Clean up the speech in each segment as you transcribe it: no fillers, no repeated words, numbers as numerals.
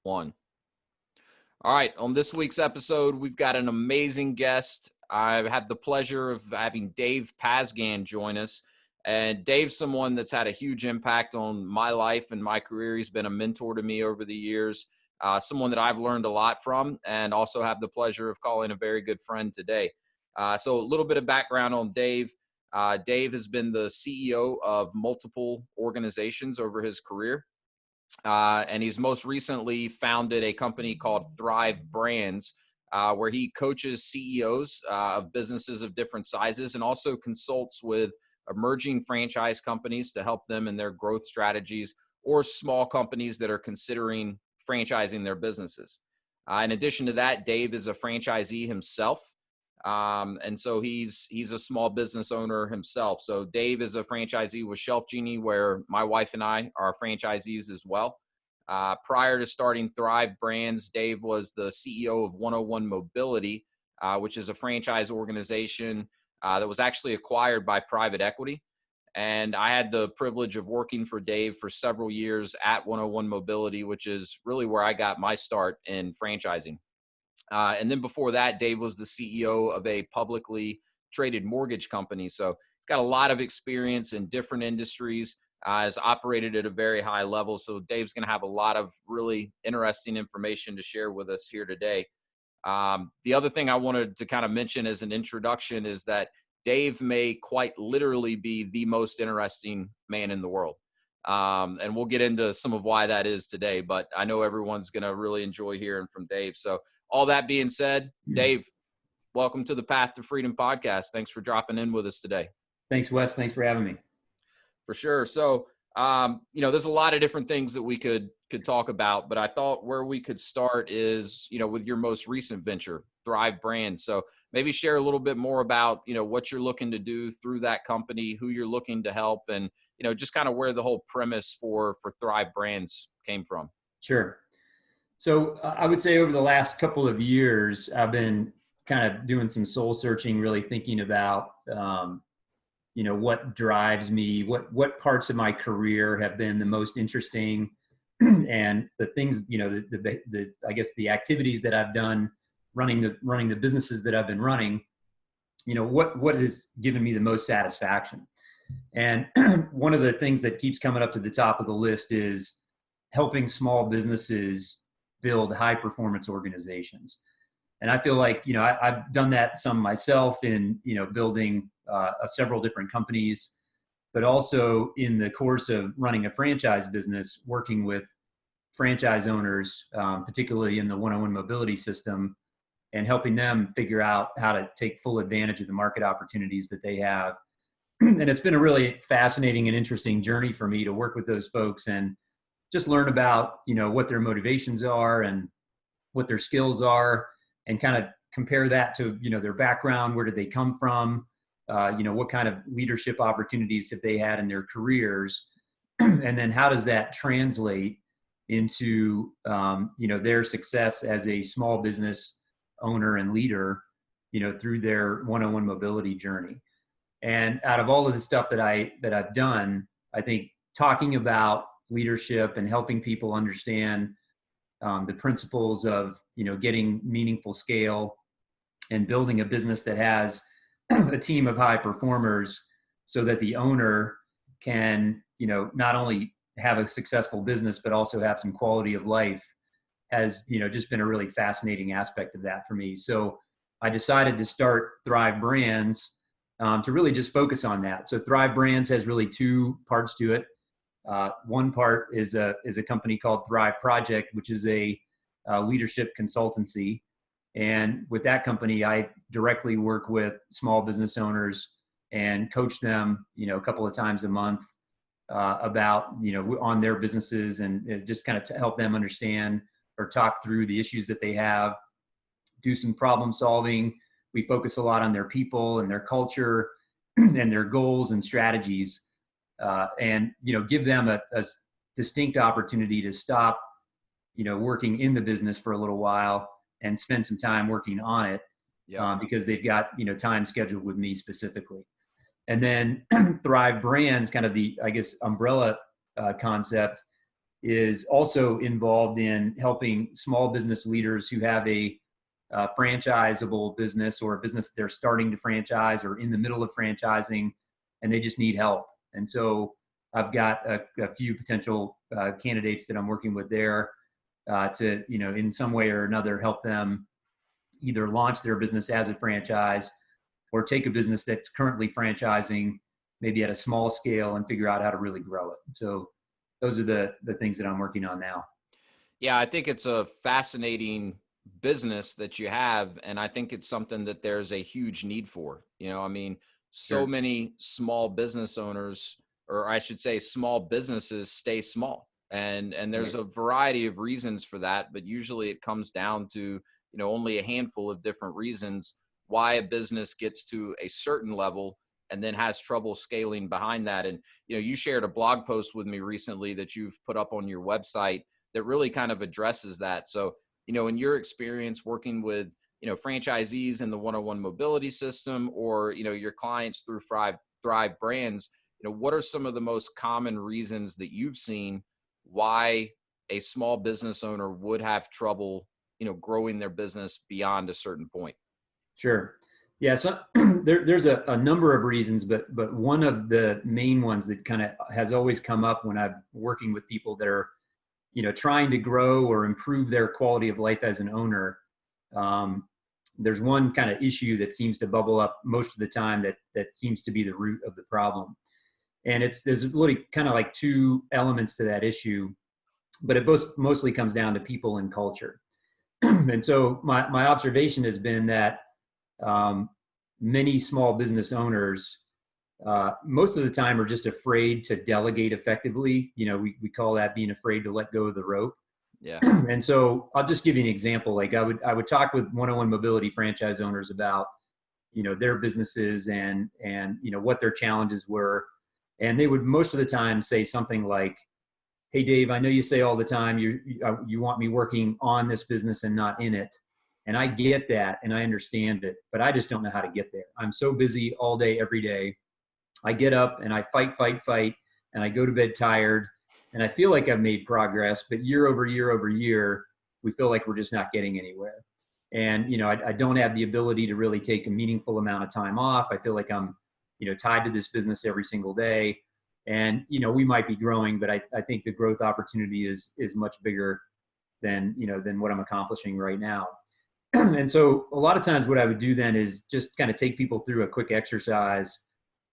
One. All right. On this week's episode, we've got an amazing guest. I've had the pleasure of having Dave Pazgan join us. And Dave's someone that's had a huge impact on my life and my career. He's been a mentor to me over the years, someone that I've learned a lot from, and also have the pleasure of calling a very good friend today. So a little bit of background on Dave. Dave has been the CEO of multiple organizations over his career. And he's most recently founded a company called Thrive Brands, where he coaches CEOs of businesses of different sizes and also consults with emerging franchise companies to help them in their growth strategies, or small companies that are considering franchising their businesses. In addition to that, Dave is a franchisee himself. And so he's a small business owner himself. So Dave is a franchisee with Shelf Genie, where my wife and I are franchisees as well. Prior to starting Thrive Brands, Dave was the CEO of 101 Mobility, which is a franchise organization that was actually acquired by private equity. And I had the privilege of working for Dave for several years at 101 Mobility, which is really where I got my start in franchising. And then before that, Dave was the CEO of a publicly traded mortgage company. So he's got a lot of experience in different industries, has operated at a very high level. So Dave's going to have a lot of really interesting information to share with us here today. The other thing I wanted to kind of mention as an introduction is that Dave may quite literally be the most interesting man in the world. And we'll get into some of why that is today, but I know everyone's going to really enjoy hearing from Dave. So all that being said, Dave, welcome to the Path to Freedom podcast. Thanks for dropping in with us today. Thanks, Wes. Thanks for having me. For sure. So, there's a lot of different things that we could talk about, but I thought where we could start is, with your most recent venture, Thrive Brands. So maybe share a little bit more about, what you're looking to do through that company, who you're looking to help, and, just kind of where the whole premise for Thrive Brands came from. Sure. So I would say over the last couple of years, I've been kind of doing some soul searching, really thinking about, what drives me, what parts of my career have been the most interesting, and the things, I guess the activities that I've done running the businesses that I've been running, what has given me the most satisfaction. And one of the things that keeps coming up to the top of the list is helping small businesses build high performance organizations. And I feel like, I've done that some myself in, building several different companies, but also in the course of running a franchise business, working with franchise owners, particularly in the 101 mobility system, and helping them figure out how to take full advantage of the market opportunities that they have. And it's been a really fascinating and interesting journey for me to work with those folks and just learn about, what their motivations are and what their skills are, and kind of compare that to, their background. Where did they come from? What kind of leadership opportunities have they had in their careers? And then how does that translate into, their success as a small business owner and leader, through their 101 mobility journey. And out of all of the stuff that I've done, I think talking about leadership and helping people understand the principles of, getting meaningful scale and building a business that has a team of high performers so that the owner can, not only have a successful business, but also have some quality of life has, just been a really fascinating aspect of that for me. So I decided to start Thrive Brands to really just focus on that. So Thrive Brands has really two parts to it. One part is a company called Thrive Project, which is a leadership consultancy. And with that company, I directly work with small business owners and coach them, a couple of times a month about, on their businesses, and just kind of to help them understand or talk through the issues that they have, do some problem solving. We focus a lot on their people and their culture and their goals and strategies. And, give them a distinct opportunity to stop, working in the business for a little while and spend some time working on it, because they've got, time scheduled with me specifically. And then Thrive Brands, kind of the, I guess, umbrella concept, is also involved in helping small business leaders who have a franchisable business, or a business they're starting to franchise or in the middle of franchising, and they just need help. And so I've got a few potential candidates that I'm working with there to, in some way or another, help them either launch their business as a franchise or take a business that's currently franchising, maybe at a small scale, and figure out how to really grow it. So those are the things that I'm working on now. Yeah, I think it's a fascinating business that you have. And I think it's something that there's a huge need for. I mean, so Sure. many small business owners, or I should say small businesses, stay small. And there's Right. a variety of reasons for that, but usually it comes down to, only a handful of different reasons why a business gets to a certain level and then has trouble scaling behind that. And, you shared a blog post with me recently that you've put up on your website that really kind of addresses that. So, in your experience working with, franchisees in the one-on-one mobility system, or, your clients through Thrive Brands, what are some of the most common reasons that you've seen why a small business owner would have trouble, growing their business beyond a certain point? Sure. Yeah. So there's a number of reasons, but one of the main ones that kind of has always come up when I'm working with people that are, trying to grow or improve their quality of life as an owner. There's one kind of issue that seems to bubble up most of the time that seems to be the root of the problem. And there's really kind of like two elements to that issue, but it mostly comes down to people and culture. And so my observation has been that many small business owners, most of the time, are just afraid to delegate effectively. We call that being afraid to let go of the rope. Yeah. And so I'll just give you an example. Like I would talk with one-on-one mobility franchise owners about, their businesses and what their challenges were. And they would most of the time say something like, "Hey, Dave, I know you say all the time you want me working on this business and not in it. And I get that and I understand it, but I just don't know how to get there. I'm so busy all day, every day. I get up and I fight, and I go to bed tired, and I feel like I've made progress, but year over year over year, we feel like we're just not getting anywhere. And, I don't have the ability to really take a meaningful amount of time off. I feel like I'm, tied to this business every single day. And, we might be growing, but I think the growth opportunity is much bigger than what I'm accomplishing right now." And so a lot of times what I would do then is just kind of take people through a quick exercise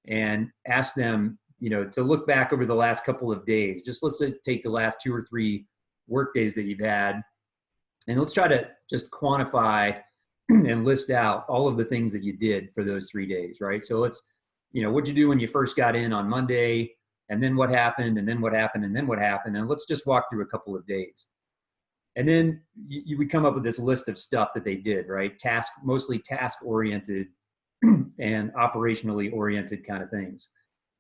and ask them, to look back over the last couple of days. Just let's take the last 2 or 3 work days that you've had, and let's try to just quantify and list out all of the things that you did for those 3 days, right? So let's, what'd you do when you first got in on Monday, and then what happened, and then what happened, and then what happened, and let's just walk through a couple of days. And then you would come up with this list of stuff that they did, right? Mostly task oriented and operationally oriented kind of things.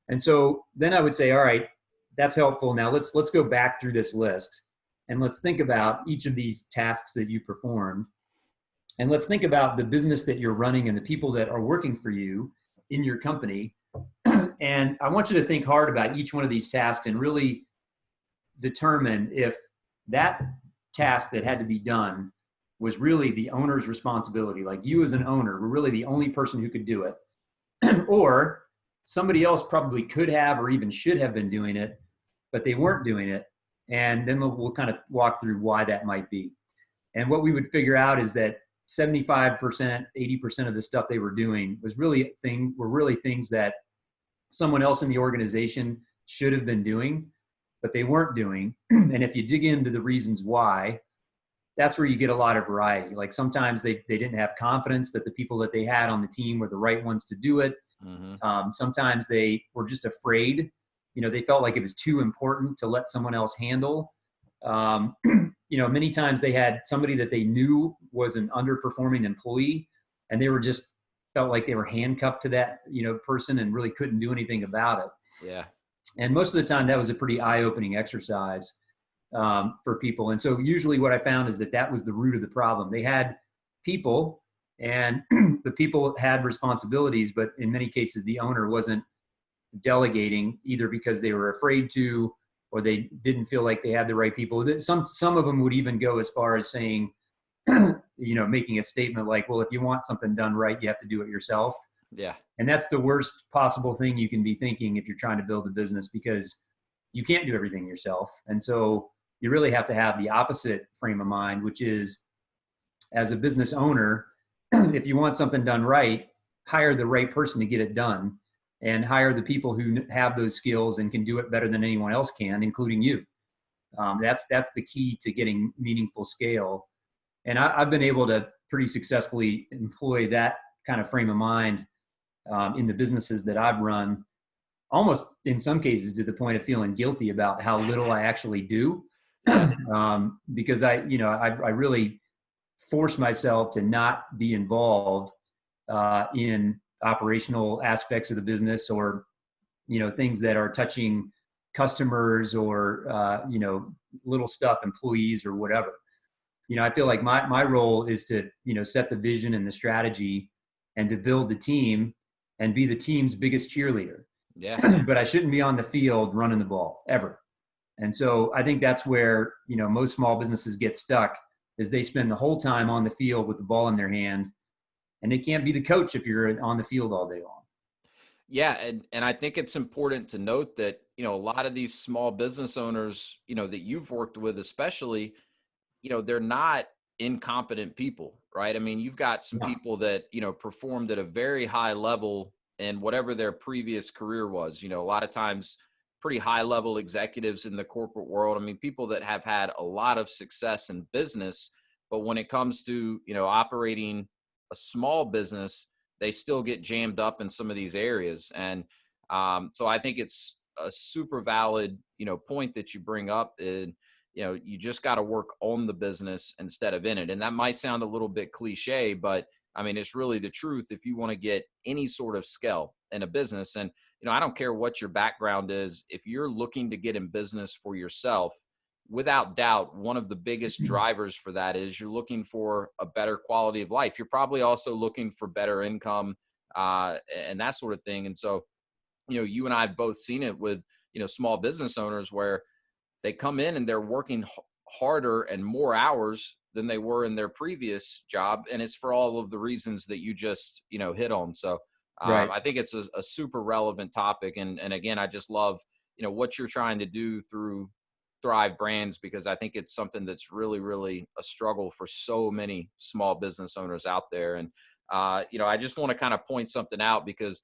And so then I would say, all right, that's helpful. Now let's go back through this list, and let's think about each of these tasks that you performed. And let's think about the business that you're running and the people that are working for you in your company. And I want you to think hard about each one of these tasks and really determine if that task that had to be done was really the owner's responsibility. Like, you as an owner were really the only person who could do it. Or somebody else probably could have or even should have been doing it, but they weren't doing it. And then we'll kind of walk through why that might be. And what we would figure out is that 75%, 80% of the stuff they were doing were really things that someone else in the organization should have been doing, but they weren't doing. And if you dig into the reasons why, that's where you get a lot of variety. Like, sometimes they didn't have confidence that the people that they had on the team were the right ones to do it. Mm-hmm. Sometimes they were just afraid. They felt like it was too important to let someone else handle. Many times they had somebody that they knew was an underperforming employee, and they were just felt like they were handcuffed to that, person, and really couldn't do anything about it. Yeah. And most of the time that was a pretty eye-opening exercise for people. And so usually what I found is that was the root of the problem. They had people, and the people had responsibilities, but in many cases the owner wasn't delegating, either because they were afraid to, or they didn't feel like they had the right people. Some of them would even go as far as saying, making a statement like, well, if you want something done right, you have to do it yourself. Yeah. And that's the worst possible thing you can be thinking if you're trying to build a business, because you can't do everything yourself. And so you really have to have the opposite frame of mind, which is, as a business owner, if you want something done right, hire the right person to get it done, and hire the people who have those skills and can do it better than anyone else can, including you. That's the key to getting meaningful scale. And I've been able to pretty successfully employ that kind of frame of mind in the businesses that I've run, almost in some cases to the point of feeling guilty about how little I actually do. Yeah. Because I really force myself to not be involved in operational aspects of the business, or, things that are touching customers, or, little stuff, employees or whatever. I feel like my role is to, set the vision and the strategy, and to build the team and be the team's biggest cheerleader. Yeah. But I shouldn't be on the field running the ball ever. And so I think that's where, most small businesses get stuck, is they spend the whole time on the field with the ball in their hand, and they can't be the coach if you're on the field all day long. Yeah, and I think it's important to note that, a lot of these small business owners, that you've worked with especially, they're not incompetent people, right? I mean, you've got some Yeah. people that, performed at a very high level in whatever their previous career was. A lot of times pretty high level executives in the corporate world. I mean, people that have had a lot of success in business, but when it comes to, operating a small business, they still get jammed up in some of these areas. And so I think it's a super valid, point that you bring up. And, you just got to work on the business instead of in it. And that might sound a little bit cliche, but I mean, it's really the truth if you want to get any sort of scale in a business. And, I don't care what your background is. If you're looking to get in business for yourself, without doubt, one of the biggest drivers for that is you're looking for a better quality of life. You're probably also looking for better income and that sort of thing. And so, you and I have both seen it with, small business owners where they come in and they're working harder and more hours than they were in their previous job. And it's for all of the reasons that you just, hit on. So Right. I think it's a super relevant topic. And again, I just love, what you're trying to do through Thrive Brands, because I think it's something that's really, really a struggle for so many small business owners out there. And, I just want to kind of point something out because,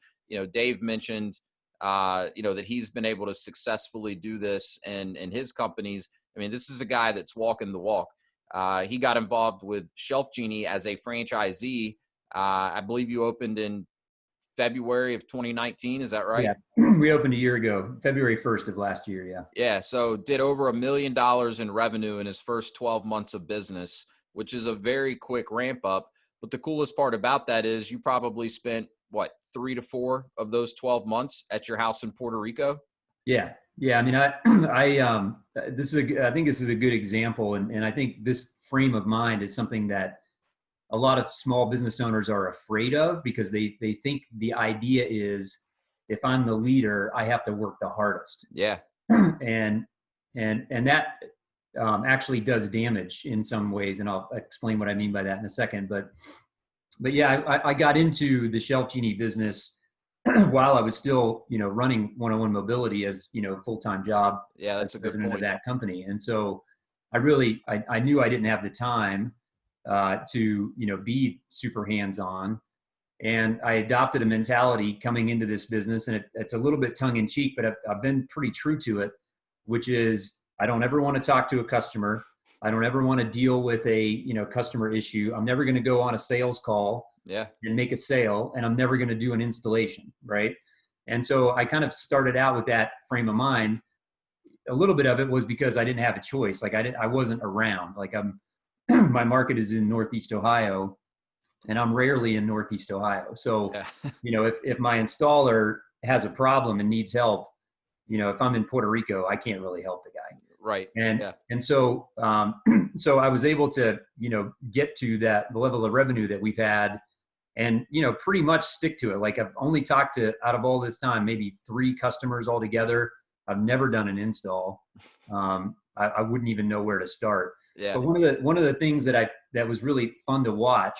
Dave mentioned, that he's been able to successfully do this in his companies. I mean, this is a guy that's walking the walk. He got involved with Shelf Genie as a franchisee. I believe you opened in February of 2019. Is that right? Yeah. We opened a year ago, February 1st of last year. Yeah. Yeah. So did over $1 million in revenue in his first 12 months of business, which is a very quick ramp up. But the coolest part about that is you probably spent 3 to 4 of those 12 months at your house in Puerto Rico. Yeah. Yeah. I mean, I think this is a good example. And I think this frame of mind is something that a lot of small business owners are afraid of, because they think the idea is, if I'm the leader, I have to work the hardest. Yeah. and that actually does damage in some ways. And I'll explain what I mean by that in a second. But yeah, I got into the Shelf Genie business while I was still, running one-on-one mobility as, full-time job. Yeah, that's as a good president point. of that company. And so I knew I didn't have the time to, be super hands-on. And I adopted a mentality coming into this business, and it's a little bit tongue in cheek, but I've been pretty true to it, which is, I don't ever want to talk to a customer. I don't ever want to deal with a, customer issue. I'm never going to go on a sales call and make a sale, and I'm never going to do an installation. Right. And so I kind of started out with that frame of mind. A little bit of it was because I didn't have a choice. Like I wasn't around. Like my market is in Northeast Ohio, and I'm rarely in Northeast Ohio. So, if my installer has a problem and needs help, if I'm in Puerto Rico, I can't really help the guy. Right. And so, so I was able to, get to the level of revenue that we've had, and, pretty much stick to it. Like I've only talked to, out of all this time, maybe 3 customers altogether. I've never done an install. I wouldn't even know where to start. Yeah. But one of the things that was really fun to watch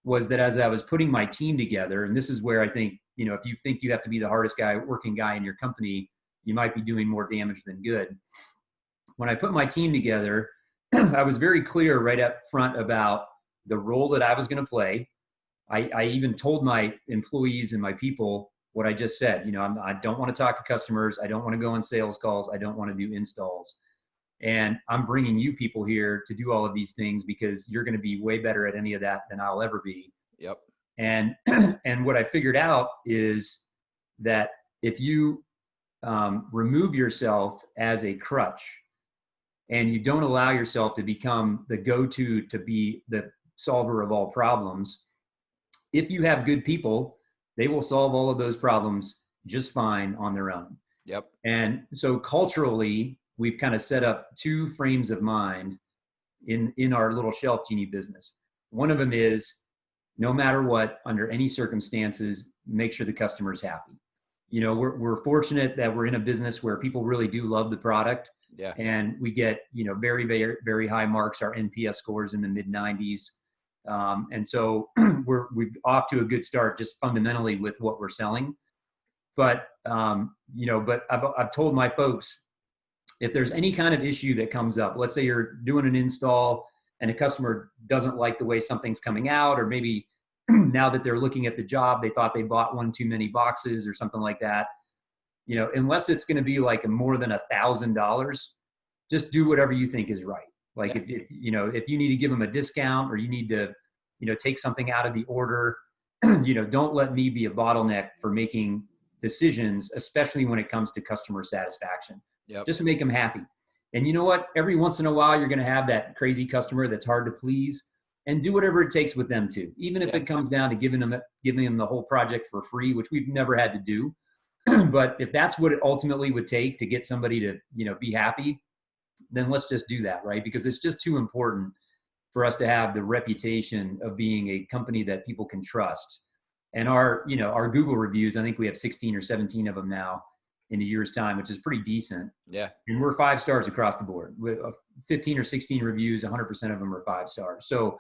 was that as I was putting my team together, and this is where I think, if you think you have to be the hardest working guy in your company, you might be doing more damage than good. When I put my team together, I was very clear right up front about the role that I was going to play. I even told my employees and my people what I just said. I don't want to talk to customers. I don't want to go on sales calls. I don't want to do installs. And I'm bringing you people here to do all of these things because you're going to be way better at any of that than I'll ever be. Yep. And and what I figured out is that if you remove yourself as a crutch and you don't allow yourself to become the go-to to be the solver of all problems, if you have good people, they will solve all of those problems just fine on their own. Yep. And so culturally, we've kind of set up two frames of mind in our little Shelf Genie business. One of them is, no matter what, under any circumstances, make sure the customer's happy. We're fortunate that we're in a business where people really do love the product. Yeah. And we get, very, very, very high marks. Our NPS scores in the mid 90s. And so we're off to a good start just fundamentally with what we're selling. But, but I've told my folks, if there's any kind of issue that comes up, let's say you're doing an install and a customer doesn't like the way something's coming out, or maybe now that they're looking at the job, they thought they bought one too many boxes or something like that. Unless it's going to be like more than $1,000, just do whatever you think is right. Like if you need to give them a discount or you need to, take something out of the order, don't let me be a bottleneck for making decisions, especially when it comes to customer satisfaction. Yep. Just make them happy. And you know what? Every once in a while, you're going to have that crazy customer that's hard to please, and do whatever it takes with them too. Even if it comes down to giving them the whole project for free, which we've never had to do. But if that's what it ultimately would take to get somebody to, be happy, then let's just do that, right? Because it's just too important for us to have the reputation of being a company that people can trust. And our Google reviews, I think we have 16 or 17 of them now in a year's time, which is pretty decent. Yeah. And we're 5 stars across the board with 15 or 16 reviews, 100% of them are 5 stars. So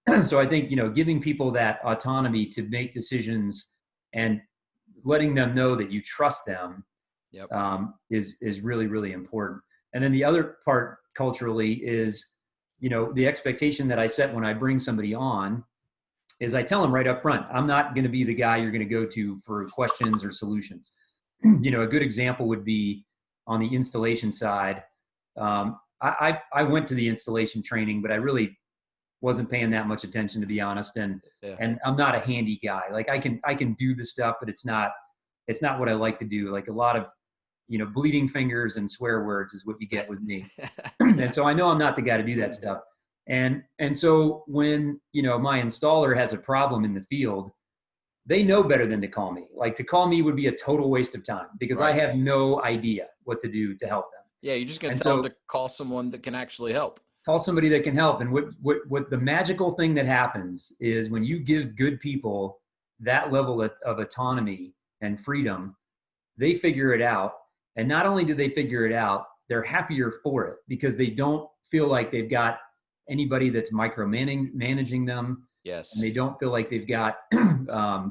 I think, giving people that autonomy to make decisions and letting them know that you trust them is really, really important. And then the other part culturally is, the expectation that I set when I bring somebody on is I tell them right up front, I'm not going to be the guy you're going to go to for questions or solutions. A good example would be on the installation side. I went to the installation training, but I really wasn't paying that much attention, to be honest. And I'm not a handy guy. Like I can do the stuff, but it's not what I like to do. Like a lot of, bleeding fingers and swear words is what you get with me. And so I know I'm not the guy to do that stuff. And so when, my installer has a problem in the field, they know better than to call me. Like to call me would be a total waste of time because I have no idea what to do to help them. Yeah. You're just going to tell them to call someone that can actually help. Call somebody that can help. And what the magical thing that happens is when you give good people that level of autonomy and freedom, they figure it out. And not only do they figure it out, they're happier for it because they don't feel like they've got anybody that's micromanaging them. Yes. And they don't feel like they've got, like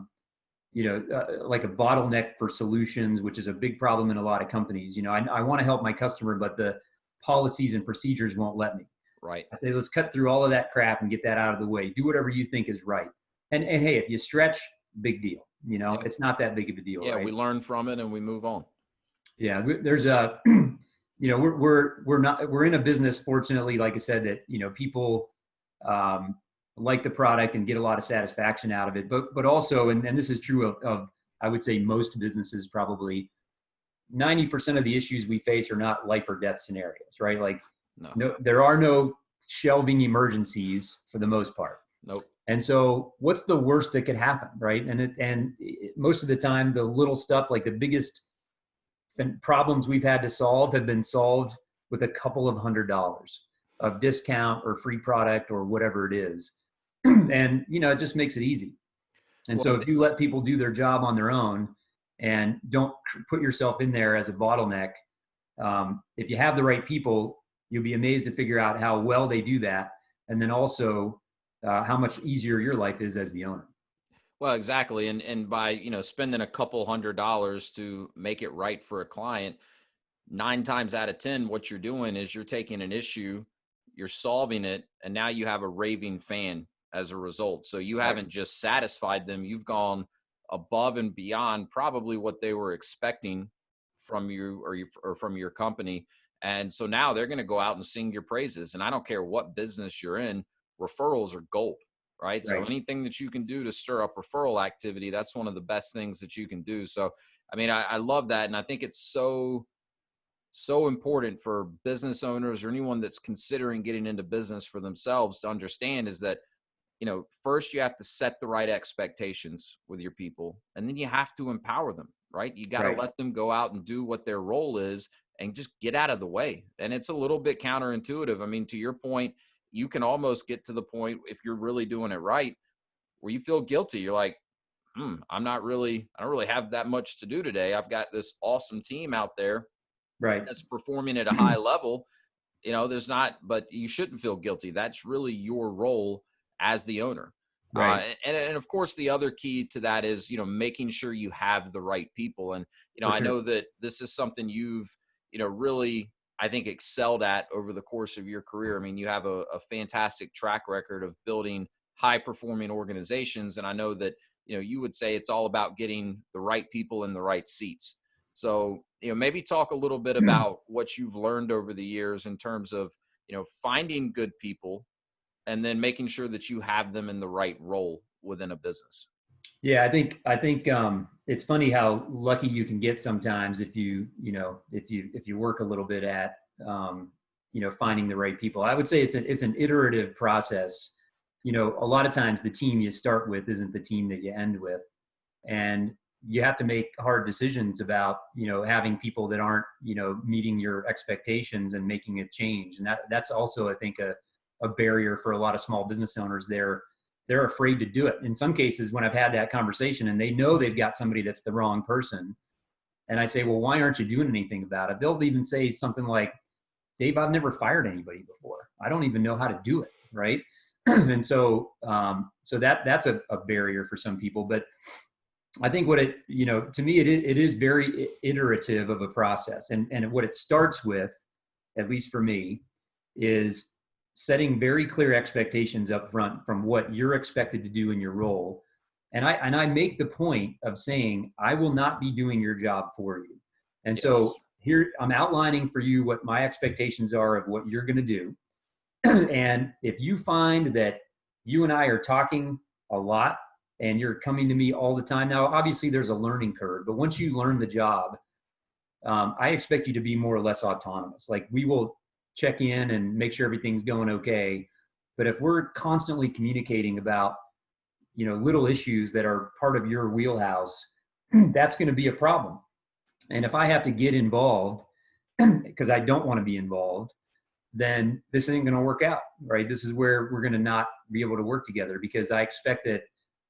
a bottleneck for solutions, which is a big problem in a lot of companies. I want to help my customer, but the policies and procedures won't let me. Right. I say, let's cut through all of that crap and get that out of the way. Do whatever you think is right. And hey, if you stretch, big deal. It's not that big of a deal. Yeah. Right? We learn from it and we move on. Yeah. There's a, we're in a business, fortunately, like I said, that, people, like the product and get a lot of satisfaction out of it, but also, and this is true of I would say most businesses, probably 90% of the issues we face are not life or death scenarios, right? Like no, there are no shelving emergencies for the most part. Nope. And so what's the worst that could happen, right? And most of the time, the little stuff, like the biggest problems we've had to solve have been solved with a couple of $100 of discount or free product or whatever it is. And, it just makes it easy. And so if you let people do their job on their own and don't put yourself in there as a bottleneck, if you have the right people, you'll be amazed to figure out how well they do that. And then also how much easier your life is as the owner. Well, exactly. And by, spending a couple $100 to make it right for a client, 9 times out of 10, what you're doing is you're taking an issue, you're solving it, and now you have a raving fan as a result. So you Right. haven't just satisfied them, you've gone above and beyond probably what they were expecting from you or from your company. And so now they're going to go out and sing your praises. And I don't care what business you're in, referrals are gold, right? So Right. anything that you can do to stir up referral activity, that's one of the best things that you can do. So, I mean, I love that. And I think it's so important for business owners or anyone that's considering getting into business for themselves to understand is that, first you have to set the right expectations with your people, and then you have to empower them, right? You got to Right. let them go out and do what their role is and just get out of the way. And it's a little bit counterintuitive. I mean, to your point, you can almost get to the point, if you're really doing it right, where you feel guilty. You're like, I don't really have that much to do today. I've got this awesome team out there Right. that's performing at a high level. There's not, but you shouldn't feel guilty. That's really your role as the owner. Right. And of course, the other key to that is, making sure you have the right people. And, For I sure. know that this is something you've, really, I think, excelled at over the course of your career. I mean, you have a fantastic track record of building high performing organizations. And I know that, you would say it's all about getting the right people in the right seats. So, maybe talk a little bit about what you've learned over the years in terms of, finding good people and then making sure that you have them in the right role within a business. Yeah, I think it's funny how lucky you can get sometimes if you work a little bit at finding the right people. I would say it's an iterative process. A lot of times the team you start with isn't the team that you end with, and you have to make hard decisions about having people that aren't meeting your expectations and making a change. And that's also, I think, a barrier for a lot of small business owners. They're afraid to do it. In some cases, when I've had that conversation and they know they've got somebody that's the wrong person, and I say, well, why aren't you doing anything about it? They'll even say something like, Dave, I've never fired anybody before. I don't even know how to do it. Right. And so that's a barrier for some people. But I think to me, it is very iterative of a process. And what it starts with, at least for me, is setting very clear expectations up front from what you're expected to do in your role. And I make the point of saying, I will not be doing your job for you. And Yes. so here I'm outlining for you what my expectations are of what you're going to do. And if you find that you and I are talking a lot and you're coming to me all the time, now, obviously there's a learning curve, but once you learn the job, I expect you to be more or less autonomous. Like, we will check in and make sure everything's going okay. But if we're constantly communicating about, little issues that are part of your wheelhouse, that's going to be a problem. And if I have to get involved because I don't want to be involved, then this ain't going to work out, right? This is where we're going to not be able to work together, because I expect that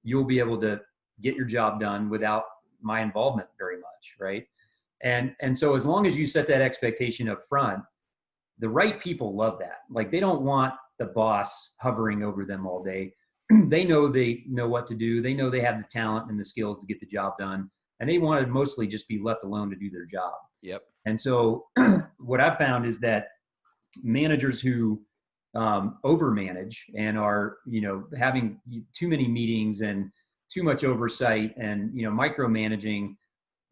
you'll be able to get your job done without my involvement very much, right? And so as long as you set that expectation up front, the right people love that. Like, they don't want the boss hovering over them all day. They know what to do. They know they have the talent and the skills to get the job done. And they want to mostly just be left alone to do their job. Yep. And so what I've found is that managers who overmanage and are, having too many meetings and too much oversight and, micromanaging,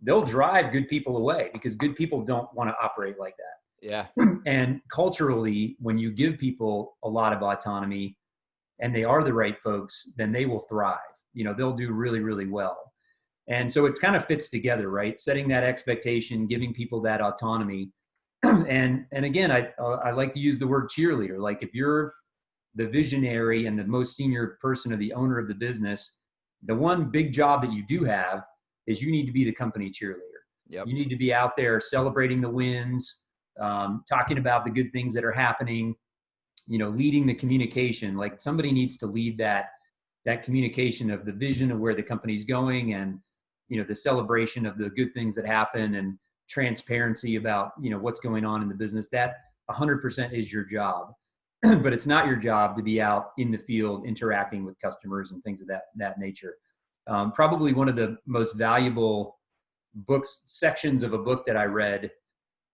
they'll drive good people away, because good people don't want to operate like that. Yeah. And culturally, when you give people a lot of autonomy and they are the right folks, then they will thrive. They'll do really, really well. And so it kind of fits together, right? Setting that expectation, giving people that autonomy. And again, I like to use the word cheerleader. Like, if you're the visionary and the most senior person or the owner of the business, the one big job that you do have is you need to be the company cheerleader. Yep. You need to be out there celebrating the wins, talking about the good things that are happening, leading the communication. Like, somebody needs to lead that communication of the vision of where the company's going, and, the celebration of the good things that happen, and transparency about, what's going on in the business, that 100% is your job. But it's not your job to be out in the field interacting with customers and things of that nature. Probably one of the most valuable sections of a book that I read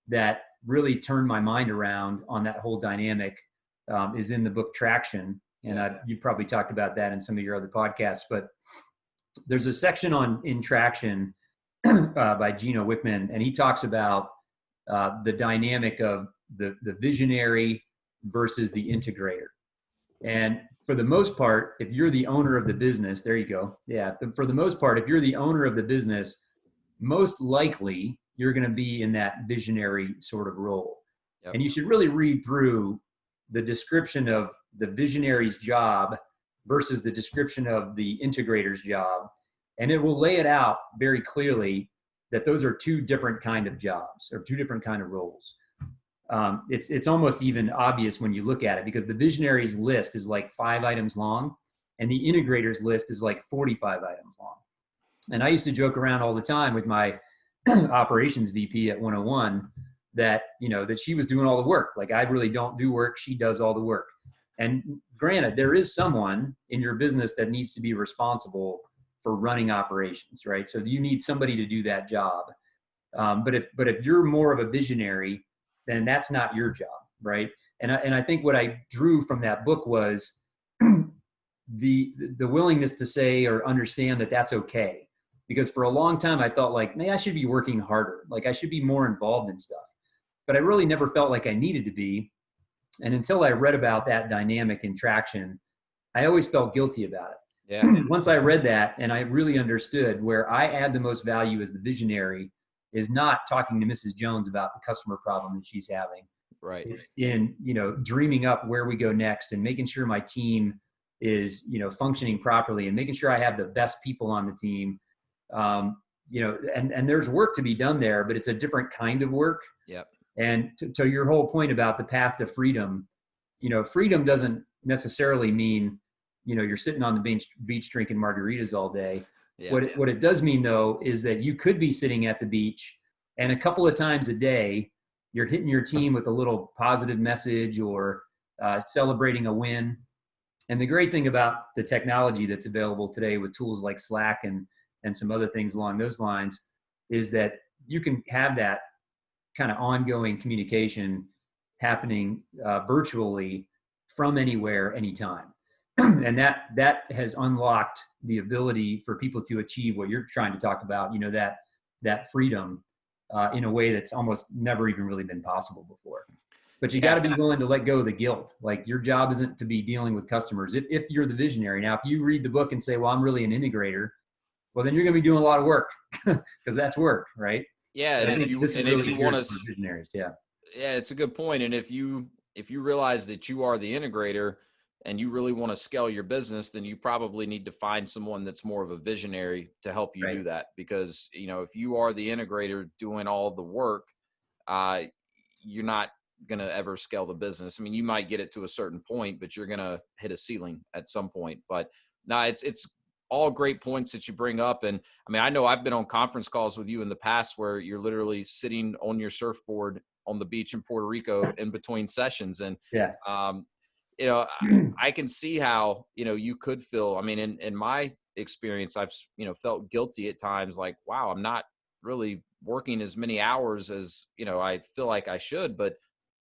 that really turned my mind around on that whole dynamic is in the book Traction. And you probably talked about that in some of your other podcasts, but there's a section in Traction by Gino Wickman, and he talks about the dynamic of the visionary versus the integrator. And for the most part, if you're the owner of the business, there you go. Yeah. For the most part, if you're the owner of the business, most likely you're going to be in that visionary sort of role. Yep. And you should really read through the description of the visionary's job versus the description of the integrator's job. And it will lay it out very clearly that those are two different kind of jobs or two different kind of roles. It's almost even obvious when you look at it, because the visionary's list is like 5 items long and the integrator's list is like 45 items long. And I used to joke around all the time with my operations VP at 101 that, that she was doing all the work. Like, I really don't do work. She does all the work. And granted, there is someone in your business that needs to be responsible for running operations, right? So you need somebody to do that job. But if you're more of a visionary, then that's not your job, right? And I think what I drew from that book was the willingness to say or understand that that's okay. Because for a long time I felt like, man, I should be working harder. Like, I should be more involved in stuff. But I really never felt like I needed to be. And until I read about that dynamic in Traction, I always felt guilty about it. Yeah. Once I read that and I really understood where I add the most value as the visionary is not talking to Mrs. Jones about the customer problem that she's having. Right. It's in, dreaming up where we go next and making sure my team is, functioning properly and making sure I have the best people on the team. And there's work to be done there, but it's a different kind of work. Yep. And to your whole point about the path to freedom, freedom doesn't necessarily mean, you're sitting on the beach drinking margaritas all day. Yeah. What it does mean, though, is that you could be sitting at the beach and a couple of times a day, you're hitting your team with a little positive message or celebrating a win. And the great thing about the technology that's available today with tools like Slack and some other things along those lines is that you can have that kind of ongoing communication happening virtually from anywhere, anytime. And that has unlocked the ability for people to achieve what you're trying to talk about, that freedom in a way that's almost never even really been possible before. But you got to be willing to let go of the guilt. Like, your job isn't to be dealing with customers. If you're the visionary. Now, if you read the book and say, well, I'm really an integrator, well, then you're going to be doing a lot of work because that's work, right? Yeah. And if you want to, visionaries, yeah, it's a good point. And if you realize that you are the integrator and you really want to scale your business, then you probably need to find someone that's more of a visionary to help you do that. Because, if you are the integrator doing all the work, you're not going to ever scale the business. I mean, you might get it to a certain point, but you're going to hit a ceiling at some point. But no, it's all great points that you bring up. And I mean, I know I've been on conference calls with you in the past where you're literally sitting on your surfboard on the beach in Puerto Rico in between sessions. And, I can see how, you could feel, I mean, in my experience, I've, felt guilty at times, like, wow, I'm not really working as many hours as, I feel like I should, but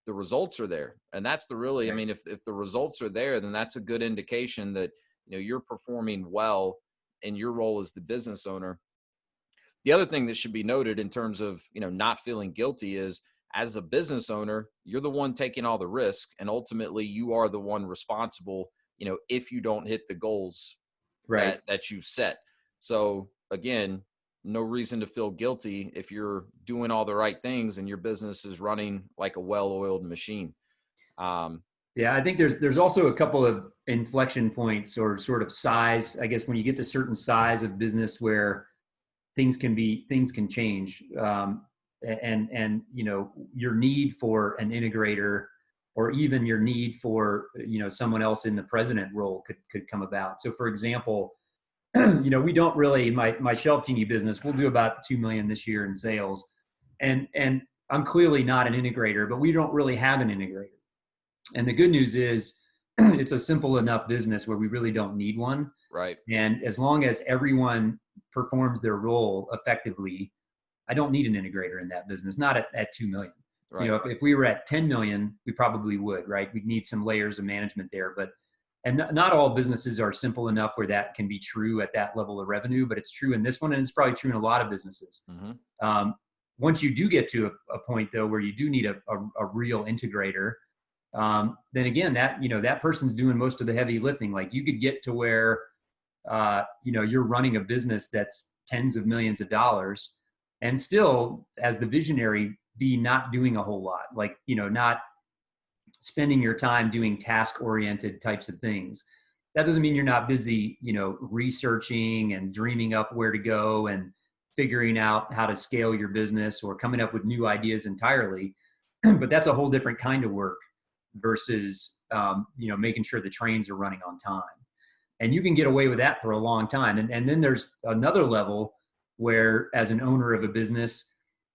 the results are there. And that's I mean, if the results are there, then that's a good indication that, you're performing well in your role as the business owner. The other thing that should be noted in terms of, not feeling guilty is, as a business owner, you're the one taking all the risk, and ultimately you are the one responsible, if you don't hit the goals that you've set. So again, no reason to feel guilty if you're doing all the right things and your business is running like a well-oiled machine. Yeah, I think there's also a couple of inflection points or sort of size, I guess, when you get to certain size of business where things can change. And your need for an integrator or even your need for, someone else in the president role could come about. So for example, we don't really, my shelf genie business, we'll do about $2 million this year in sales. And I'm clearly not an integrator, but we don't really have an integrator. And the good news is it's a simple enough business where we really don't need one. Right. And as long as everyone performs their role effectively, I don't need an integrator in that business, not at 2 million. Right. If we were at 10 million, we probably would, right? We'd need some layers of management there, and not all businesses are simple enough where that can be true at that level of revenue, but it's true in this one. And it's probably true in a lot of businesses. Mm-hmm. Once you do get to a point though, where you do need a real integrator, then again, that person's doing most of the heavy lifting. Like you could get to where, you're running a business that's tens of millions of dollars and still as the visionary be not doing a whole lot, like, not spending your time doing task oriented types of things. That doesn't mean you're not busy, researching and dreaming up where to go and figuring out how to scale your business or coming up with new ideas entirely. But that's a whole different kind of work versus, making sure the trains are running on time. And you can get away with that for a long time. And then there's another level where, as an owner of a business,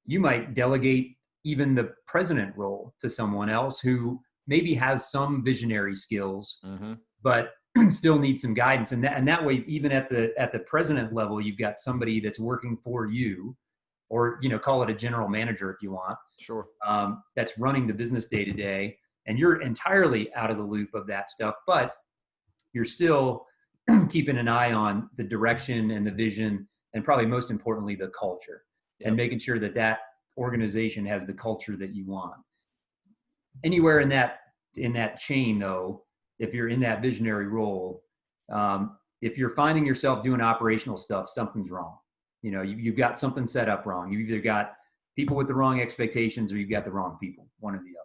you might delegate even the president role to someone else who maybe has some visionary skills, Mm-hmm. but still needs some guidance. And that way, even at the president level, you've got somebody that's working for you, or, call it a general manager if you want. Sure. That's running the business day to day. And you're entirely out of the loop of that stuff, but you're still keeping an eye on the direction and the vision, and probably most importantly, the culture. Yep. And making sure that organization has the culture that you want. Anywhere in that chain, though, if you're in that visionary role, if you're finding yourself doing operational stuff, something's wrong. You've got something set up wrong. You've either got people with the wrong expectations, or you've got the wrong people, one or the other.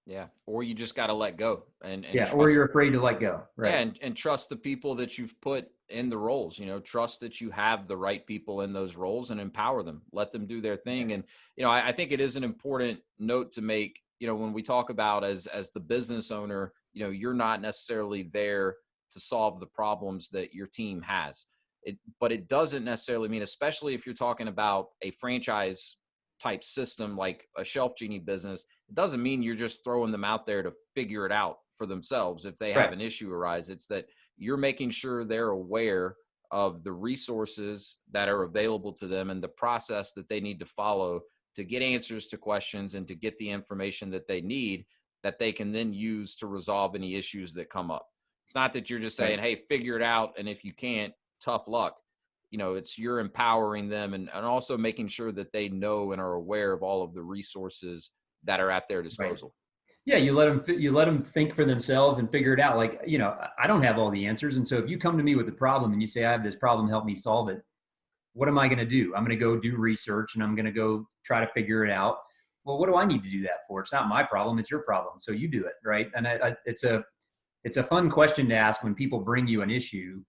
Yeah. Or you just got to let go and yeah. Or you're afraid to let go. Right. Yeah. And trust the people that you've put in the roles, trust that you have the right people in those roles and empower them, let them do their thing. And, I think it is an important note to make, when we talk about as the business owner, you're not necessarily there to solve the problems that your team has. But it doesn't necessarily mean, especially if you're talking about a franchise type system like a Shelf Genie business, it doesn't mean you're just throwing them out there to figure it out for themselves if they have an issue arise. It's that you're making sure they're aware of the resources that are available to them and the process that they need to follow to get answers to questions and to get the information that they need, that they can then use to resolve any issues that come up. It's not that you're just saying, hey, figure it out, and if you can't, tough luck. It's you're empowering them and also making sure that they know and are aware of all of the resources that are at their disposal. Yeah, you let them think for themselves and figure it out. Like, I don't have all the answers. And so if you come to me with a problem and you say, I have this problem, help me solve it. What am I going to do? I'm going to go do research and I'm going to go try to figure it out. Well, what do I need to do that for? It's not my problem. It's your problem. So you do it. Right. And it's a fun question to ask when people bring you an issue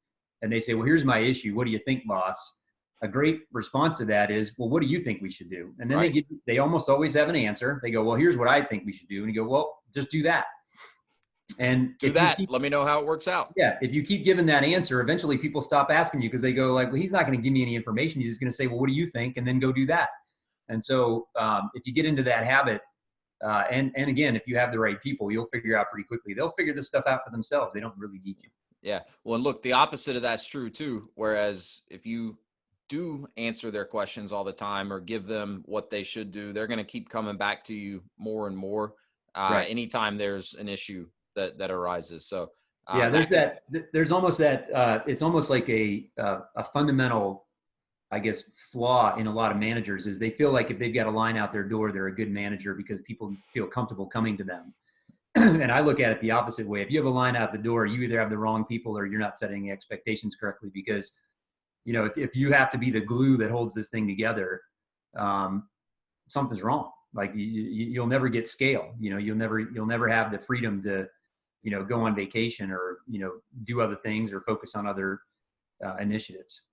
and they say, well, here's my issue. What do you think, boss? A great response to that is, well, what do you think we should do? And then they almost always have an answer. They go, well, here's what I think we should do. And you go, well, just do that. And let me know how it works out. Yeah. If you keep giving that answer, eventually people stop asking you because they go like, well, he's not going to give me any information. He's just going to say, well, what do you think? And then go do that. And so if you get into that habit, and again, if you have the right people, you'll figure out pretty quickly. They'll figure this stuff out for themselves. They don't really need you. Yeah. Well, and look, the opposite of that's true too. Whereas if you do answer their questions all the time or give them what they should do, they're going to keep coming back to you more and more anytime there's an issue that arises. So there's almost that, it's almost like a fundamental, I guess, flaw in a lot of managers is they feel like if they've got a line out their door, they're a good manager because people feel comfortable coming to them. And I look at it the opposite way. If you have a line out the door, you either have the wrong people or you're not setting expectations correctly because, if you have to be the glue that holds this thing together, something's wrong. Like you'll never get scale. You'll never have the freedom to, go on vacation or, do other things or focus on other initiatives.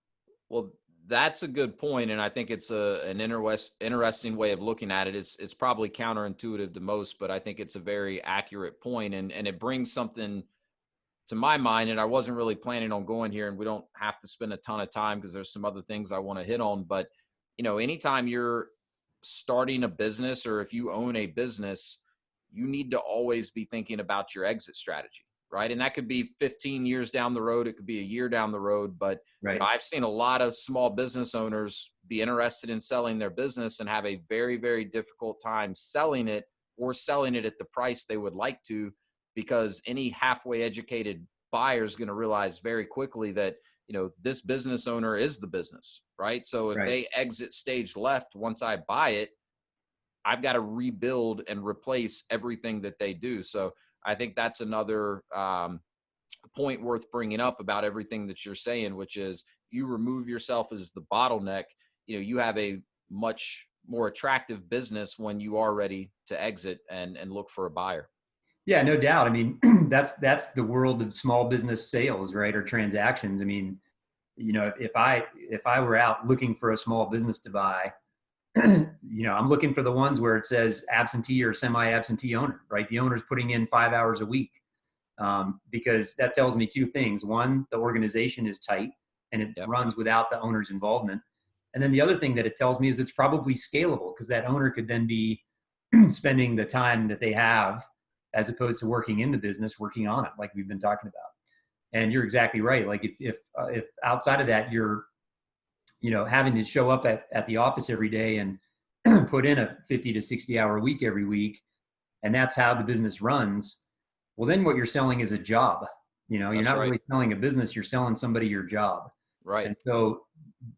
Well, that's a good point, and I think it's an interesting way of looking at it. It's probably counterintuitive to most, but I think it's a very accurate point, and it brings something to my mind. And I wasn't really planning on going here, and we don't have to spend a ton of time because there's some other things I want to hit on. But anytime you're starting a business, or if you own a business, you need to always be thinking about your exit strategy, right? And that could be 15 years down the road. It could be a year down the road. But Right. I've seen a lot of small business owners be interested in selling their business and have a very, very difficult time selling it, or selling it at the price they would like to, because any halfway educated buyer is going to realize very quickly that, this business owner is the business, right? So if Right. they exit stage left, once I buy it, I've got to rebuild and replace everything that they do. So I think that's another point worth bringing up about everything that you're saying, which is you remove yourself as the bottleneck, you have a much more attractive business when you are ready to exit and look for a buyer. Yeah, no doubt. I mean, that's the world of small business sales, right? Or transactions. I mean, if I were out looking for a small business to buy, I'm looking for the ones where it says absentee or semi-absentee owner, right? The owner's putting in 5 hours a week, because that tells me two things. One, the organization is tight and it Yep. runs without the owner's involvement. And then the other thing that it tells me is it's probably scalable, because that owner could then be spending the time that they have, as opposed to working in the business, working on it, like we've been talking about. And you're exactly right. Like if outside of that, you're having to show up at the office every day and put in a 50 to 60 hour week every week, and that's how the business runs, well, then what you're selling is a job. You're That's not right. really selling a business, you're selling somebody your job. Right. And so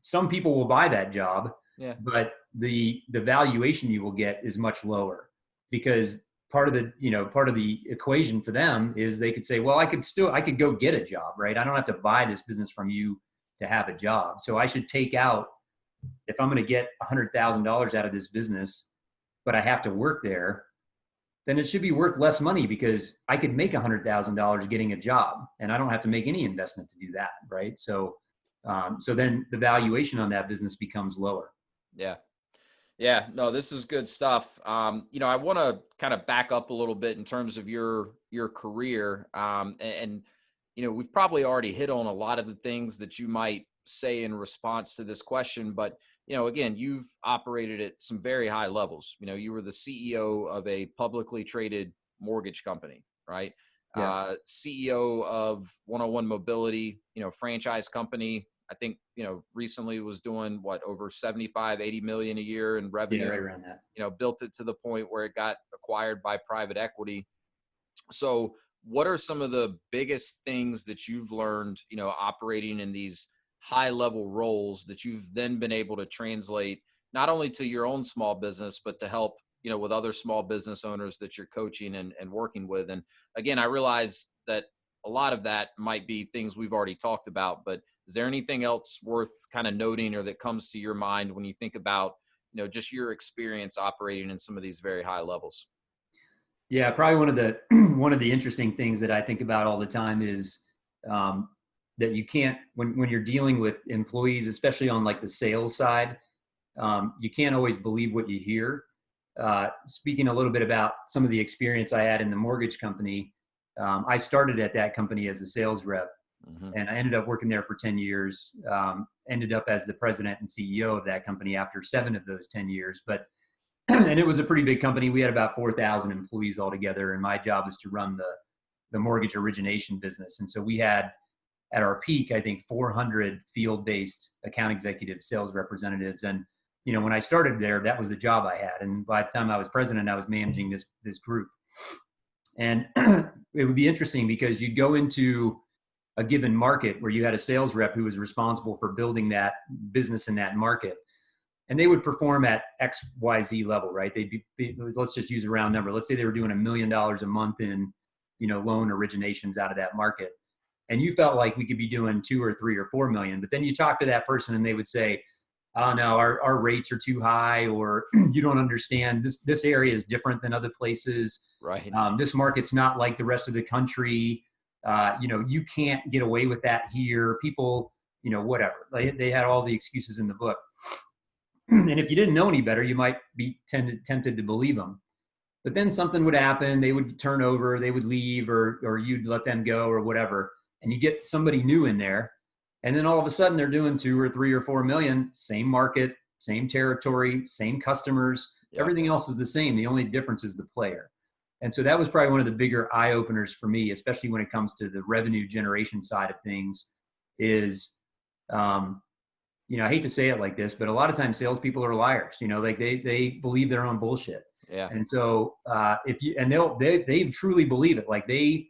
some people will buy that job, Yeah. but the valuation you will get is much lower, because part of the equation for them is they could say, well, I could go get a job, right? I don't have to buy this business from you to have a job. So I should take out, if I'm going to get $100,000 out of this business, but I have to work there, then it should be worth less money, because I could make $100,000 getting a job and I don't have to make any investment to do that. Right. So then the valuation on that business becomes lower. Yeah. Yeah, no, this is good stuff. I want to kind of back up a little bit in terms of your career. We've probably already hit on a lot of the things that you might say in response to this question, but again, you've operated at some very high levels. You were the CEO of a publicly traded mortgage company, right? Yeah. CEO of 101 Mobility, franchise company. I think, recently was doing what, over 75, 80 million a year in Yeah. revenue, Right around that. built it to the point where it got acquired by private equity. So what are some of the biggest things that you've learned, operating in these high level roles that you've then been able to translate not only to your own small business, but to help, with other small business owners that you're coaching and working with? And again, I realize that a lot of that might be things we've already talked about, but is there anything else worth kind of noting or that comes to your mind when you think about, just your experience operating in some of these very high levels? Yeah, probably one of the one of the interesting things that I think about all the time is, um, that you can't, when you're dealing with employees, especially on like the sales side, you can't always believe what you hear. Speaking a little bit about some of the experience I had in the mortgage company, I started at that company as a sales rep, Mm-hmm. and I ended up working there for 10 years. Ended up as the president and CEO of that company after 7 of those 10 years. But and it was a pretty big company. We had about 4,000 employees altogether, and my job was to run the mortgage origination business. And so we had, at our peak, I think 400 field-based account executive sales representatives. And when I started there, that was the job I had. And by the time I was president, I was managing this group. And it would be interesting, because you'd go into a given market where you had a sales rep who was responsible for building that business in that market, and they would perform at XYZ level, right? They'd be, let's just use a round number. Let's say they were doing $1 million a month in, loan originations out of that market. And you felt like we could be doing 2 or 3 or 4 million. But then you talk to that person and they would say, oh no, our rates are too high, or you don't understand, this area is different than other places. Right. This market's not like the rest of the country. You can't get away with that here. People, whatever. They had all the excuses in the book. And if you didn't know any better, you might be tempted to believe them. But then something would happen. They would turn over, they would leave, or you'd let them go or whatever. And you get somebody new in there. And then all of a sudden they're doing 2 or 3 or 4 million, same market, same territory, same customers. Yep. Everything else is the same. The only difference is the player. And so that was probably one of the bigger eye openers for me, especially when it comes to the revenue generation side of things. Is I hate to say it like this, but a lot of times salespeople are liars. Like they believe their own bullshit. Yeah. And so they truly believe it. Like they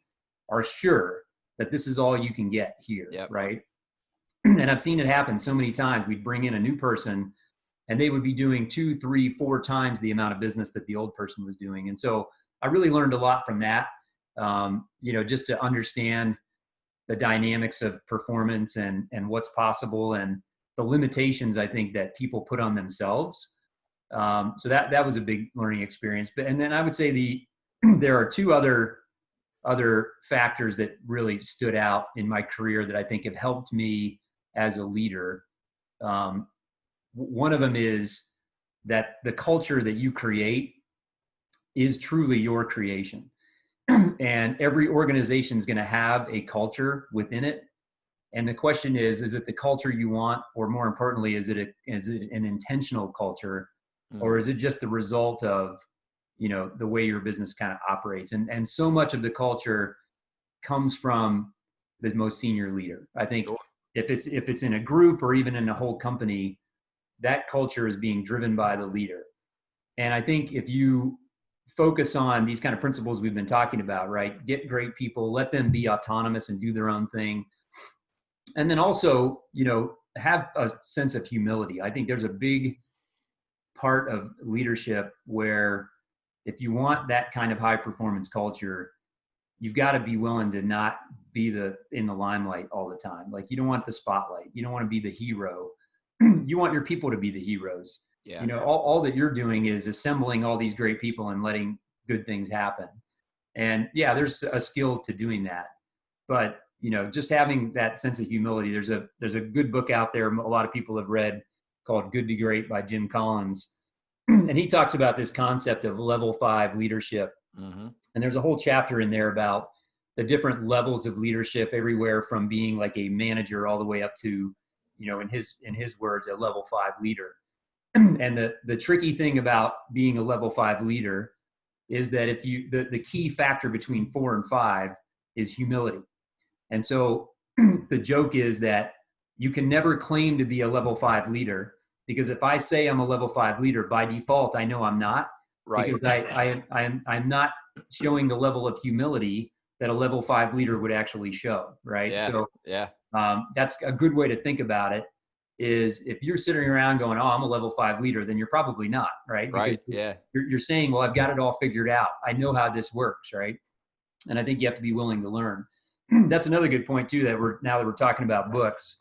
are sure that this is all you can get here, Yep. right? And I've seen it happen so many times. We'd bring in a new person, and they would be doing 2, 3, 4 times the amount of business that the old person was doing. And so I really learned a lot from that. Just to understand the dynamics of performance and what's possible and the limitations I think that people put on themselves. So that was a big learning experience. And then I would say there are 2 other factors that really stood out in my career that I think have helped me as a leader. One of them is that the culture that you create is truly your creation. And every organization is going to have a culture within it. And the question is it the culture you want, or more importantly, is it an intentional culture, or is it just the result of, the way your business kind of operates? And so much of the culture comes from the most senior leader. I think Sure. if it's in a group or even in a whole company, that culture is being driven by the leader. And I think if you focus on these kind of principles we've been talking about, right? Get great people, let them be autonomous and do their own thing. And then also, have a sense of humility. I think there's a big part of leadership where if you want that kind of high performance culture, you've got to be willing to not be in the limelight all the time. Like you don't want the spotlight. You don't want to be the hero. You want your people to be the heroes. Yeah. All that you're doing is assembling all these great people and letting good things happen. And yeah, there's a skill to doing that. But, just having that sense of humility, there's a good book out there a lot of people have read called Good to Great by Jim Collins. And he talks about this concept of level 5 leadership. Mm-hmm. And there's a whole chapter in there about the different levels of leadership, everywhere from being like a manager all the way up to, in his words, a level 5 leader. And the tricky thing about being a level 5 leader is that if the key factor between 4 and 5 is humility. And so the joke is that you can never claim to be a level 5 leader, because if I say I'm a level 5 leader, by default, I know I'm not. Right. Because I'm not showing the level of humility that a level 5 leader would actually show. Right. Yeah. So yeah. That's a good way to think about it. Is if you're sitting around going, oh, I'm a level 5 leader, then you're probably not, right? Right. Because Yeah. you're saying, well, I've got it all figured out. I know how this works, right? And I think you have to be willing to learn. That's another good point too, now that we're talking about books.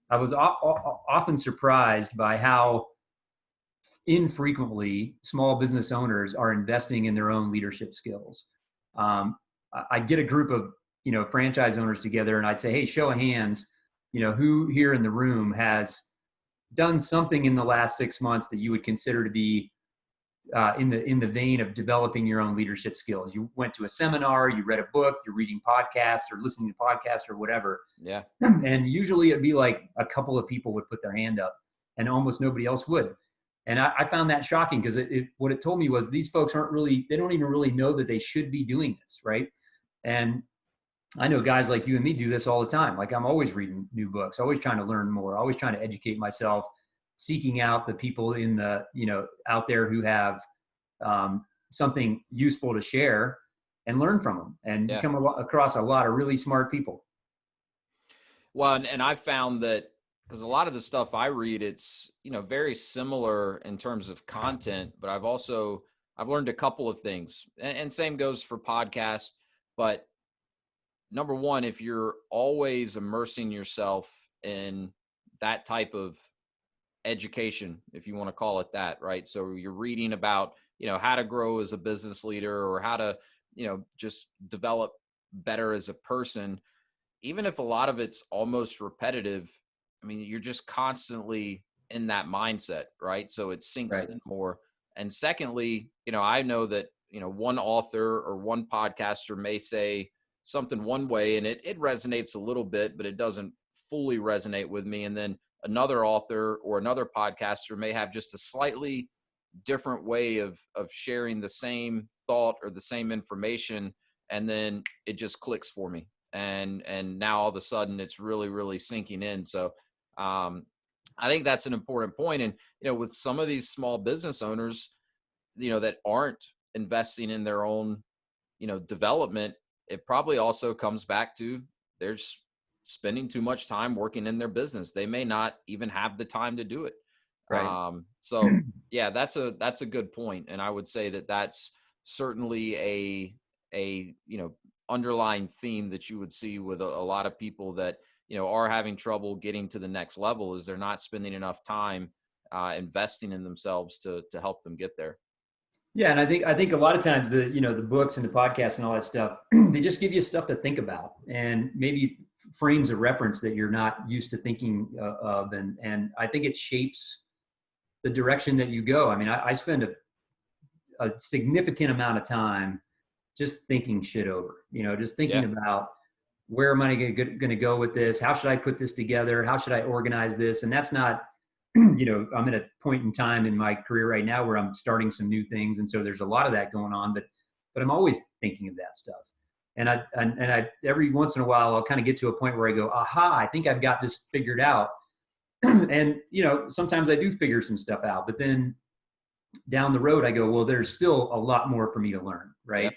I was often surprised by how infrequently small business owners are investing in their own leadership skills. I'd get a group of, franchise owners together and I'd say, hey, show of hands, who here in the room has done something in the last 6 months that you would consider to be in the vein of developing your own leadership skills. You went to a seminar, you read a book, you're reading podcasts or listening to podcasts or whatever. Yeah. And usually it'd be like a couple of people would put their hand up and almost nobody else would. And I found that shocking, because what it told me was these folks they don't even really know that they should be doing this, right? And I know guys like you and me do this all the time. Like I'm always reading new books, always trying to learn more, always trying to educate myself, seeking out the people out there who have something useful to share, and learn from them. And you come across a lot of really smart people. Well, and I found that because a lot of the stuff I read, it's, very similar in terms of content, but I've learned a couple of things, and same goes for podcasts. But number one, if you're always immersing yourself in that type of education, if you want to call it that, right? So you're reading about, how to grow as a business leader, or how to, just develop better as a person, even if a lot of it's almost repetitive. I mean, you're just constantly in that mindset, right? So it sinks in more. And secondly, I know that, one author or one podcaster may say something one way and it resonates a little bit, but it doesn't fully resonate with me. And then another author or another podcaster may have just a slightly different way of sharing the same thought or the same information, and then it just clicks for me, and now all of a sudden it's really really sinking in. So I think that's an important point. And with some of these small business owners, that aren't investing in their own development, it probably also comes back to they're spending too much time working in their business. They may not even have the time to do it. Right. So yeah, that's a good point. And I would say that that's certainly a underlying theme that you would see with a lot of people that are having trouble getting to the next level, is they're not spending enough time investing in themselves to help them get there. Yeah, and I think a lot of times the books and the podcasts and all that stuff, they just give you stuff to think about, and maybe frames of reference that you're not used to thinking of, and I think it shapes the direction that you go. I mean, I spend a significant amount of time just thinking shit over, just thinking Yeah. about where am I going to go with this? How should I put this together? How should I organize this? And that's not, I'm at a point in time in my career right now where I'm starting some new things. And so there's a lot of that going on, but I'm always thinking of that stuff. And I every once in a while, I'll kind of get to a point where I go, aha, I think I've got this figured out. And, sometimes I do figure some stuff out, but then down the road, I go, well, there's still a lot more for me to learn. Yeah. Right.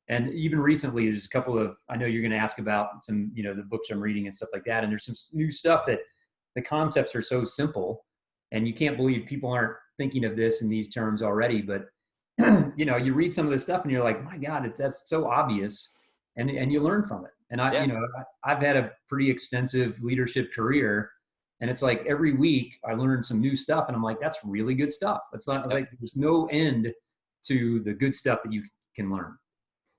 And even recently, there's a couple of, I know you're going to ask about some, the books I'm reading and stuff like that. And there's some new stuff that the concepts are so simple, and you can't believe people aren't thinking of this in these terms already. But, you read some of this stuff and you're like, my God, that's so obvious. And you learn from it. And Yeah. I've had a pretty extensive leadership career, and it's like every week I learn some new stuff, and I'm like, that's really good stuff. It's not like there's no end to the good stuff that you can learn.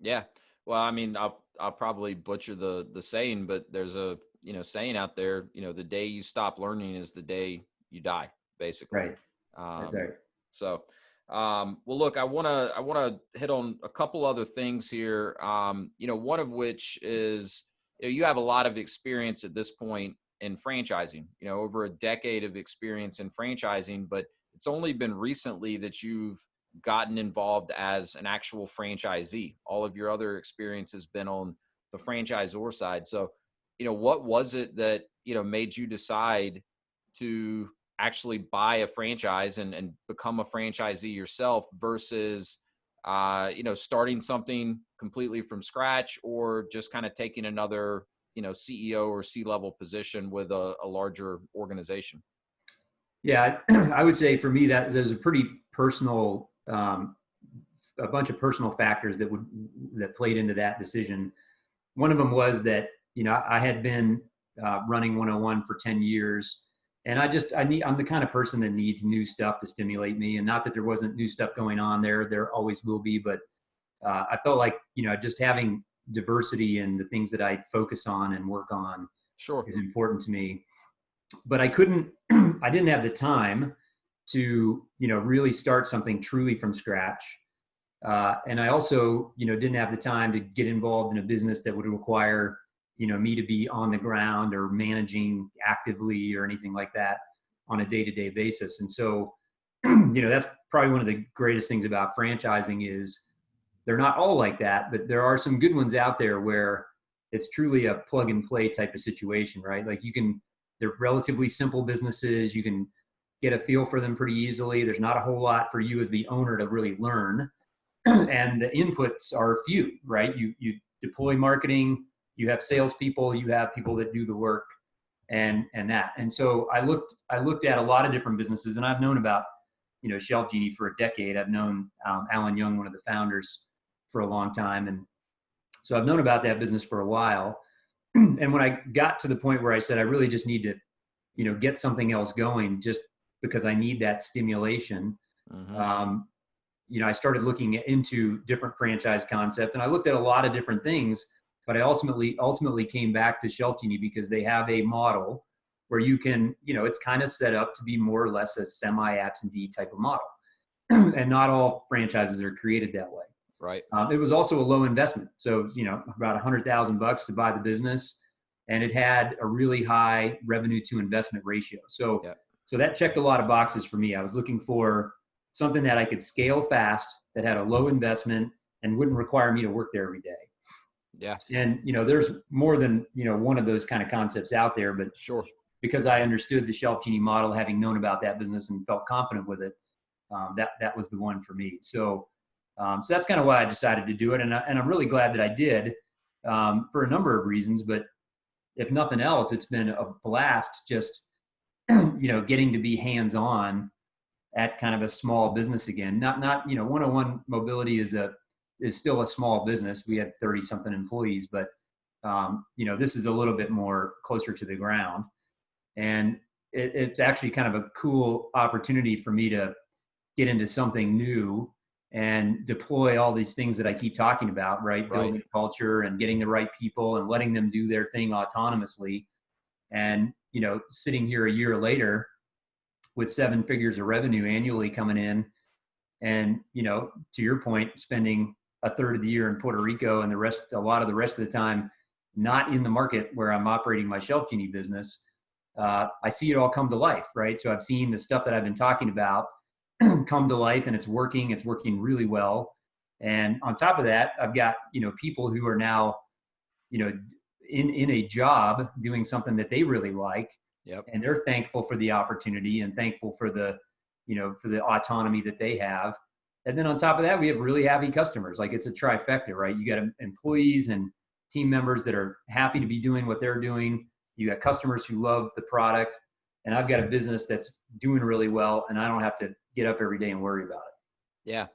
Yeah. Well, I mean, I'll probably butcher the saying, but there's a saying out there. The day you stop learning is the day you die, basically. Right. That's right. So, well, look, I wanna hit on a couple other things here. One of which is you have a lot of experience at this point in franchising. Over a decade of experience in franchising, but it's only been recently that you've gotten involved as an actual franchisee. All of your other experience has been on the franchisor side. So, what was it that, made you decide to actually buy a franchise and become a franchisee yourself versus, starting something completely from scratch, or just kind of taking another, CEO or C-level position with a larger organization? Yeah, I would say for me that there's a pretty personal, a bunch of personal factors that played into that decision. One of them was that I had been running 101 for 10 years, and I'm the kind of person that needs new stuff to stimulate me. And not that there wasn't new stuff going on there always will be, but I felt like just having diversity in the things that I focus on and work on Sure. is important to me. But I didn't have the time to really start something truly from scratch. And I also didn't have the time to get involved in a business that would require me to be on the ground or managing actively or anything like that on a day-to-day basis. And so that's probably one of the greatest things about franchising is they're not all like that, but there are some good ones out there where it's truly a plug and play type of situation, right? Like they're relatively simple businesses. You can get a feel for them pretty easily. There's not a whole lot for you as the owner to really learn. And the inputs are few, right? You deploy marketing, you have salespeople, you have people that do the work, and that. And so I looked at a lot of different businesses, and I've known about Shelf Genie for a decade. I've known Alan Young, one of the founders, for a long time, and so I've known about that business for a while. And when I got to the point where I said I really just need to get something else going, just because I need that stimulation. Mm-hmm. I started looking into different franchise concepts, and I looked at a lot of different things, but I ultimately came back to Shelf Genie because they have a model where you can, it's kind of set up to be more or less a semi-absentee type of model. And not all franchises are created that way. Right. It was also a low investment. So, about $100,000 to buy the business. and it had a really high revenue to investment ratio. So, Yep. so that checked a lot of boxes for me. I was looking for something that I could scale fast, that had a low investment, and wouldn't require me to work there every day. Yeah. And there's more than one of those kind of concepts out there, but Sure. because I understood the Shelf Genie model, having known about that business and felt confident with it, that was the one for me. So that's kind of why I decided to do it, and I'm really glad that I did, for a number of reasons. But if nothing else, it's been a blast just getting to be hands on at kind of a small business again. Not 101 Mobility is still a small business. We had 30 something employees, but this is a little bit more closer to the ground, and it's actually kind of a cool opportunity for me to get into something new and deploy all these things that I keep talking about, right? Building culture and getting the right people and letting them do their thing autonomously. And, sitting here a year later with 7 figures of revenue annually coming in, and, to your point, spending a third of the year in Puerto Rico and a lot of the rest of the time not in the market where I'm operating my Shelf Genie business, I see it all come to life, right? So I've seen the stuff that I've been talking about come to life, and it's working really well. And on top of that, I've got people who are now in a job doing something that they really like. Yep. And they're thankful for the opportunity and thankful for the for the autonomy that they have. And then on top of that, we have really happy customers. Like, it's a trifecta, right? You got employees and team members that are happy to be doing what they're doing. You got customers who love the product, and I've got a business that's doing really well, and I don't have to get up every day and worry about it. Yeah.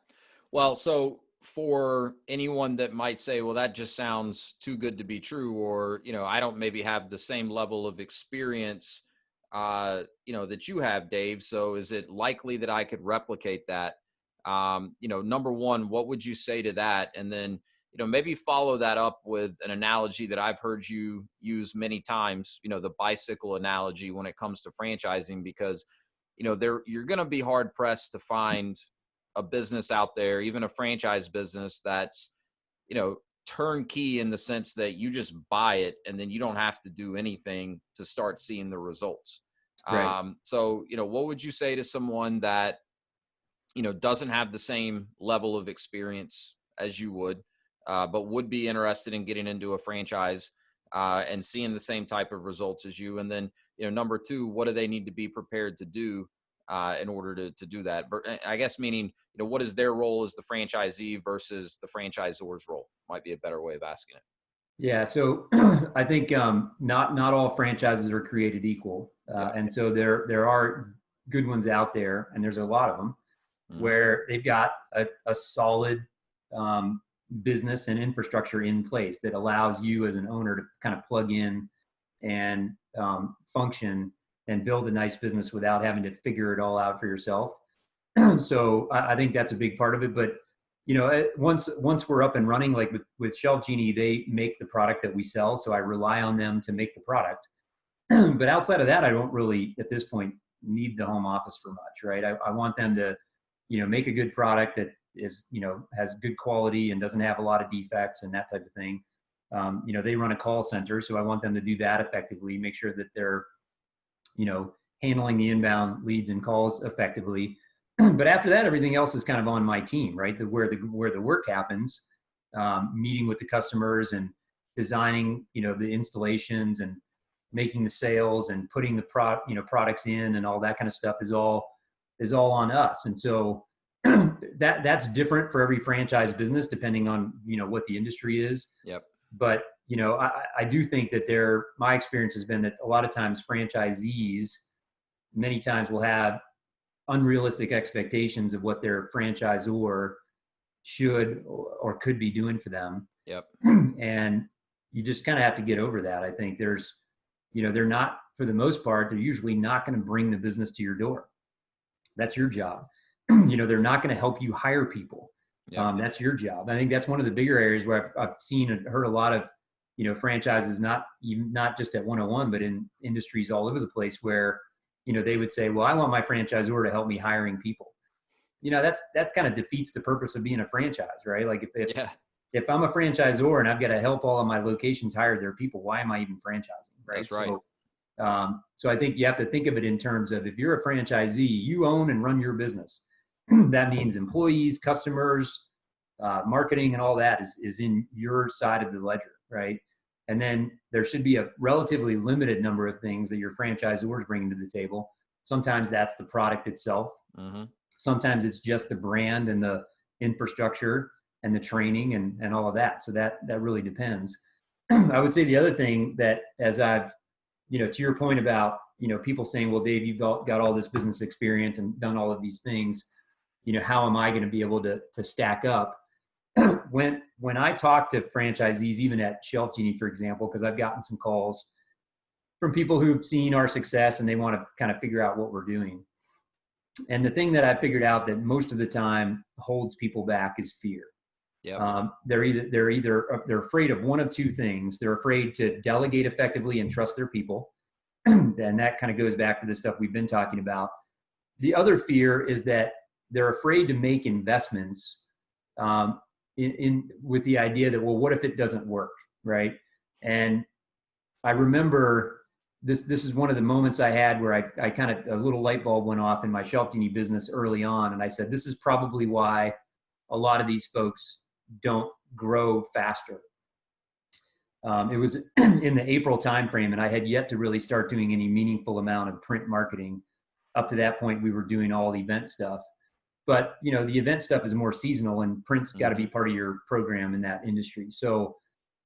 Well, so for anyone that might say, well, that just sounds too good to be true, or, I don't maybe have the same level of experience, that you have, Dave. So is it likely that I could replicate that? Number one, what would you say to that? And then, maybe follow that up with an analogy that I've heard you use many times, the bicycle analogy when it comes to franchising, because, you're going to be hard pressed to find a business out there, even a franchise business, that's, turnkey in the sense that you just buy it and then you don't have to do anything to start seeing the results. Right. So, what would you say to someone that, doesn't have the same level of experience as you would, but would be interested in getting into a franchise, and seeing the same type of results as you? And then, number two, what do they need to be prepared to do, in order to do that? I guess meaning, what is their role as the franchisee versus the franchisor's role? Might be a better way of asking it. Yeah. So I think not all franchises are created equal, Yeah. and so there are good ones out there, and there's a lot of them where they've got a solid business and infrastructure in place that allows you as an owner to kind of plug in and function and build a nice business without having to figure it all out for yourself. So I think that's a big part of it. But once we're up and running, like with Shelf Genie, they make the product that we sell, so I rely on them to make the product. But outside of that, I don't really at this point need the home office for much, right? I want them to make a good product that is has good quality and doesn't have a lot of defects and that type of thing. They run a call center, so I want them to do that effectively, make sure that they're handling the inbound leads and calls effectively. But after that, everything else is kind of on my team, right? Where the work happens, meeting with the customers and designing, the installations and making the sales and putting the products in and all that kind of stuff is all on us. And so that's different for every franchise business, depending on, what the industry is. Yep. But, I do think that my experience has been that a lot of times franchisees many times will have unrealistic expectations of what their franchisor should or could be doing for them. Yep. And you just kind of have to get over that. I think they're not, for the most part, they're usually not going to bring the business to your door. That's your job. They're not going to help you hire people. Yep. That's your job. I think that's one of the bigger areas where I've seen and heard a lot of, franchises, not just at 101, but in industries all over the place where, they would say, well, I want my franchisor to help me hiring people. That's kind of defeats the purpose of being a franchise, right? Like if I'm a franchisor and I've got to help all of my locations hire their people, why am I even franchising? Right. That's right. So I think you have to think of it in terms of, if you're a franchisee, you own and run your business. That means employees, customers, marketing, and all that is in your side of the ledger, right? And then there should be a relatively limited number of things that your franchisor is bringing to the table. Sometimes that's the product itself. Mm-hmm. Sometimes it's just the brand and the infrastructure and the training and all of that. So that really depends. I would say the other thing that, as I've, to your point about, people saying, well, Dave, you've got all this business experience and done all of these things, how am I going to be able to stack up? When I talk to franchisees, even at Shelf Genie, for example, because I've gotten some calls from people who've seen our success and they want to kind of figure out what we're doing. And the thing that I figured out that most of the time holds people back is fear. Yeah. They're afraid of one of two things. They're afraid to delegate effectively and trust their people. And that kind of goes back to the stuff we've been talking about. The other fear is that they're afraid to make investments with the idea that, well, what if it doesn't work, right? And I remember this is one of the moments I had where I kind of, a little light bulb went off in my Shelf Genie business early on. And I said, this is probably why a lot of these folks don't grow faster. It was in the April timeframe, and I had yet to really start doing any meaningful amount of print marketing. Up to that point, we were doing all event stuff. But, the event stuff is more seasonal, and print's got to be part of your program in that industry. So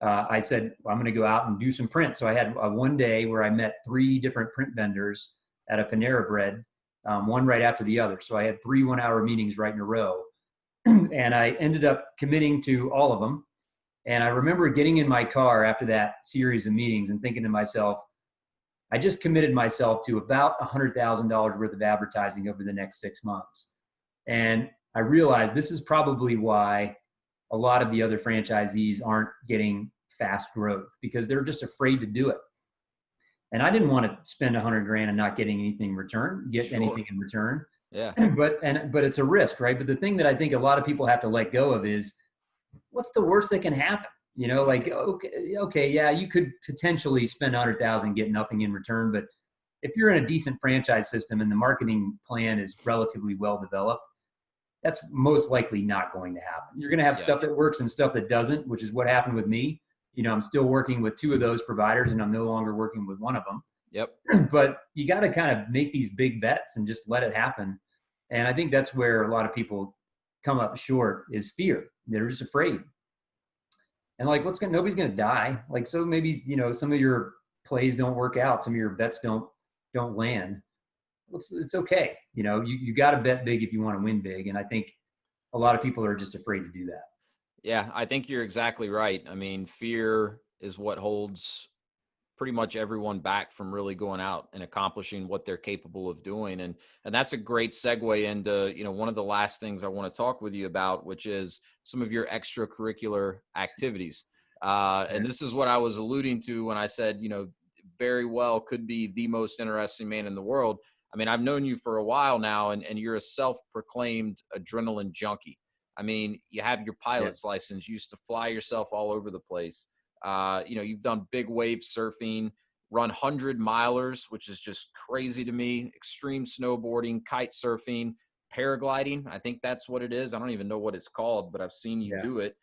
I said, well, I'm going to go out and do some print. So I had one day where I met 3 different print vendors at a Panera Bread, one right after the other. So I had 3 one-hour meetings right in a row. And I ended up committing to all of them. And I remember getting in my car after that series of meetings and thinking to myself, I just committed myself to about $100,000 worth of advertising over the next 6 months. And I realized this is probably why a lot of the other franchisees aren't getting fast growth, because they're just afraid to do it. And I didn't want to spend $100,000 and not getting anything anything in return. Yeah. But it's a risk, right? But the thing that I think a lot of people have to let go of is, what's the worst that can happen? Okay, yeah, you could potentially spend $100,000 and get nothing in return. But if you're in a decent franchise system and the marketing plan is relatively well developed, that's most likely not going to happen. You're going to have stuff that works and stuff that doesn't, which is what happened with me. I'm still working with 2 of those providers, and I'm no longer working with one of them. Yep. But you got to kind of make these big bets and just let it happen. And I think that's where a lot of people come up short, is fear. They're just afraid. And like, nobody's going to die. Like, so maybe, some of your plays don't work out. Some of your bets don't land. It's okay. You got to bet big if you want to win big. And I think a lot of people are just afraid to do that. Yeah, I think you're exactly right. I mean, fear is what holds pretty much everyone back from really going out and accomplishing what they're capable of doing. And that's a great segue into, one of the last things I want to talk with you about, which is some of your extracurricular activities. And this is what I was alluding to when I said, very well could be the most interesting man in the world. I mean, I've known you for a while now, and you're a self-proclaimed adrenaline junkie. I mean, you have your pilot's license. You used to fly yourself all over the place. You've done big wave surfing, run 100-milers, which is just crazy to me, extreme snowboarding, kite surfing, paragliding. I think that's what it is. I don't even know what it's called, but I've seen you do it.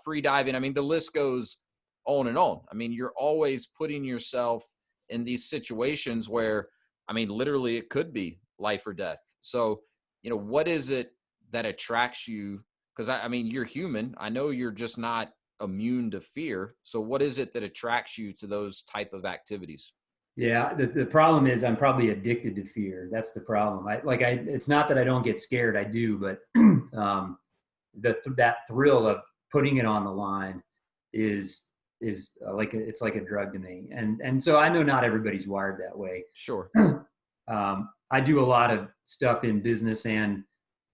Free diving. I mean, the list goes on and on. I mean, you're always putting yourself in these situations where, I mean, literally it could be life or death. So, what is it that attracts you? Because I mean, you're human. I know you're just not immune to fear. So what is it that attracts you to those type of activities? Yeah. The problem is I'm probably addicted to fear. That's the problem. It's not that I don't get scared. I do, but that thrill of putting it on the line is it's like a drug to me. And so I know not everybody's wired that way. Sure. I do a lot of stuff in business and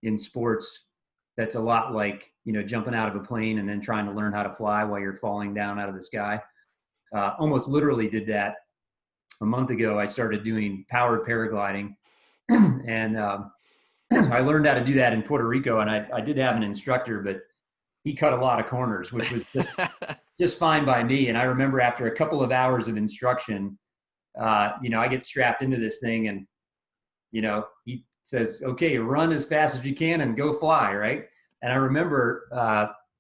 in sports that's a lot like, jumping out of a plane and then trying to learn how to fly while you're falling down out of the sky. Almost literally did that a month ago. I started doing powered paragliding, and I learned how to do that in Puerto Rico. And I did have an instructor, but he cut a lot of corners, which was just fine by me. And I remember after a couple of hours of instruction, I get strapped into this thing, and he says, "Okay, run as fast as you can and go fly." Right. And I remember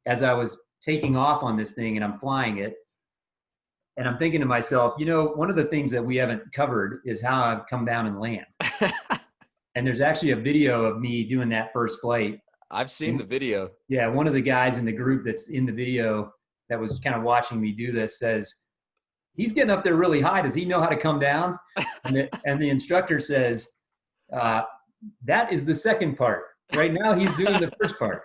as I was taking off on this thing and I'm flying it, and I'm thinking to myself, one of the things that we haven't covered is how I've come down and land. And there's actually a video of me doing that first flight. I've seen And, the video. yeah, one of the guys in the group that's in the video that was kind of watching me do this says, "He's getting up there really high. Does he know how to come down?" And the instructor says, "That is the second part. Right now he's doing the first part.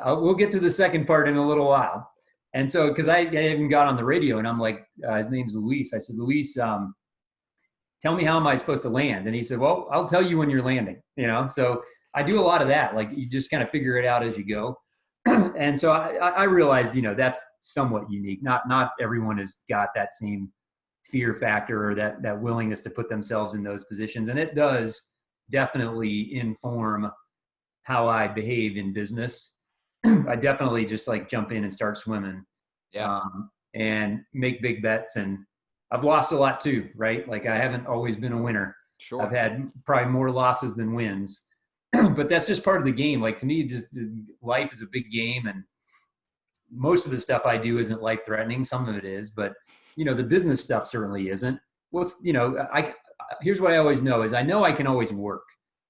We'll get to the second part in a little while." And so, because I even got on the radio, and I'm like, his name's Luis. I said, "Luis, tell me, how am I supposed to land?" And he said, "Well, I'll tell you when you're landing." So I do a lot of that. Like, you just kind of figure it out as you go. And so I realized, that's somewhat unique. Not everyone has got that same fear factor or that willingness to put themselves in those positions. And it does definitely inform how I behave in business. I definitely just like jump in and start swimming, Yeah, and make big bets. And I've lost a lot too, right? Like, I haven't always been a winner. I've sure. had probably more losses than wins, but that's just part of the game. Like, to me, just life is a big game, and most of the stuff I do isn't life threatening. Some of it is, but the business stuff certainly isn't. Here's what I always know is I know I can always work,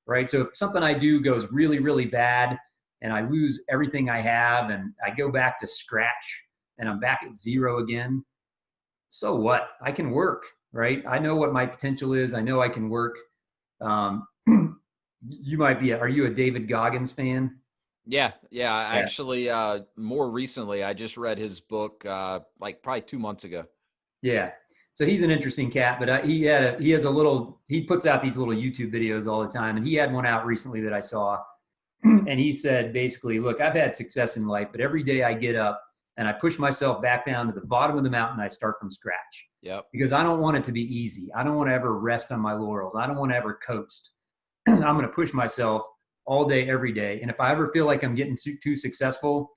right? So if something I do goes really, really bad and I lose everything I have and I go back to scratch and I'm back at zero again, so what? I can work, right? I know what my potential is. I know I can work. Are you a David Goggins fan? Yeah, yeah. I Yeah. actually, more recently, I just read his book, like probably 2 months ago. Yeah. So he's an interesting cat, but he puts out these little YouTube videos all the time. And he had one out recently that I saw. And he said, basically, look, I've had success in life, but every day I get up and I push myself back down to the bottom of the mountain. I start from scratch Yep. because I don't want it to be easy. I don't want to ever rest on my laurels. I don't want to ever coast. I'm going to push myself all day, every day. And if I ever feel like I'm getting too successful,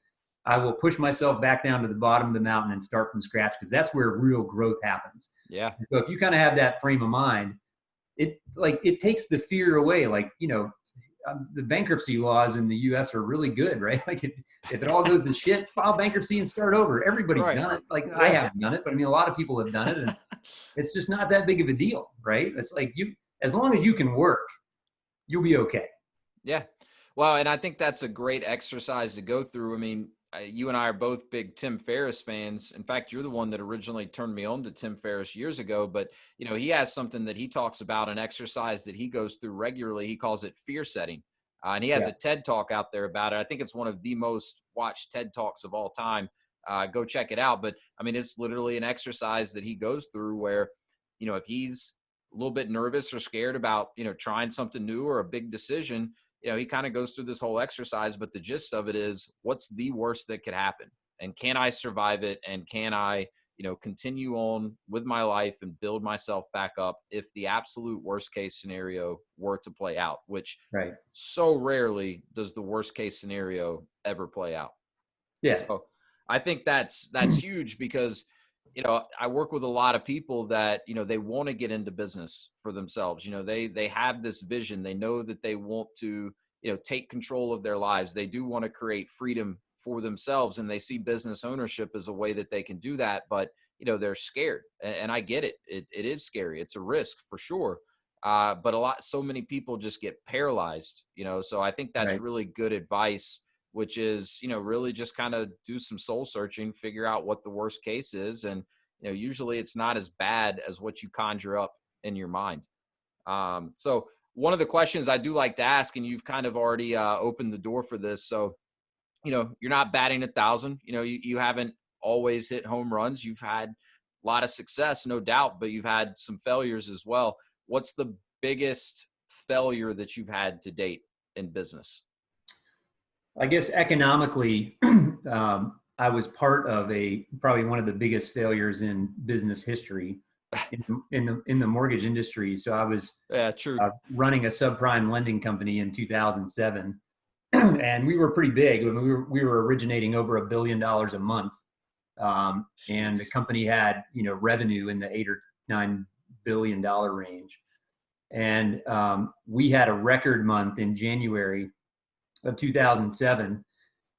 I will push myself back down to the bottom of the mountain and start from scratch, because that's where real growth happens. Yeah. So if you kind of have that frame of mind, it takes the fear away. Like, the bankruptcy laws in the U.S. are really good, right? Like, if it all goes to shit, file bankruptcy and start over. Everybody's Right. done it. Like, I Yeah. haven't done it, but I mean, a lot of people have done it, and it's just not that big of a deal, right? It's like, as long as you can work, you'll be okay. Yeah. Well, and I think that's a great exercise to go through. I mean, you and I are both big Tim Ferriss fans. In fact, you're the one that originally turned me on to Tim Ferriss years ago. But, he has something that he talks about, an exercise that he goes through regularly. He calls it fear setting. And he has Yeah. a TED talk out there about it. I think it's one of the most watched TED talks of all time. Go check it out. But I mean, it's literally an exercise that he goes through where, if he's a little bit nervous or scared about, trying something new or a big decision, he kind of goes through this whole exercise, but the gist of it is, what's the worst that could happen? And can I survive it? And can I, continue on with my life and build myself back up if the absolute worst case scenario were to play out, which Right. so rarely does the worst case scenario ever play out. Yeah. So I think that's huge because, I work with a lot of people that, they want to get into business for themselves. They have this vision. They know that they want to, take control of their lives. They do want to create freedom for themselves, and they see business ownership as a way that they can do that. But, they're scared, and I get it. It is scary. It's a risk for sure. But so many people just get paralyzed, so I think that's Right. really good advice, which is, really just kind of do some soul searching, figure out what the worst case is. And, usually it's not as bad as what you conjure up in your mind. So one of the questions I do like to ask, and you've kind of already opened the door for this. So, you're not batting 1,000, you haven't always hit home runs. You've had a lot of success, no doubt, but you've had some failures as well. What's the biggest failure that you've had to date in business? I guess economically, I was part of probably one of the biggest failures in business history in the mortgage industry. So I was Yeah, true. running a subprime lending company in 2007. and we were pretty big. I mean, we were originating over $1 billion a month, and the Jeez. company had revenue in the $8 or $9 billion range. And we had a record month in January of 2007,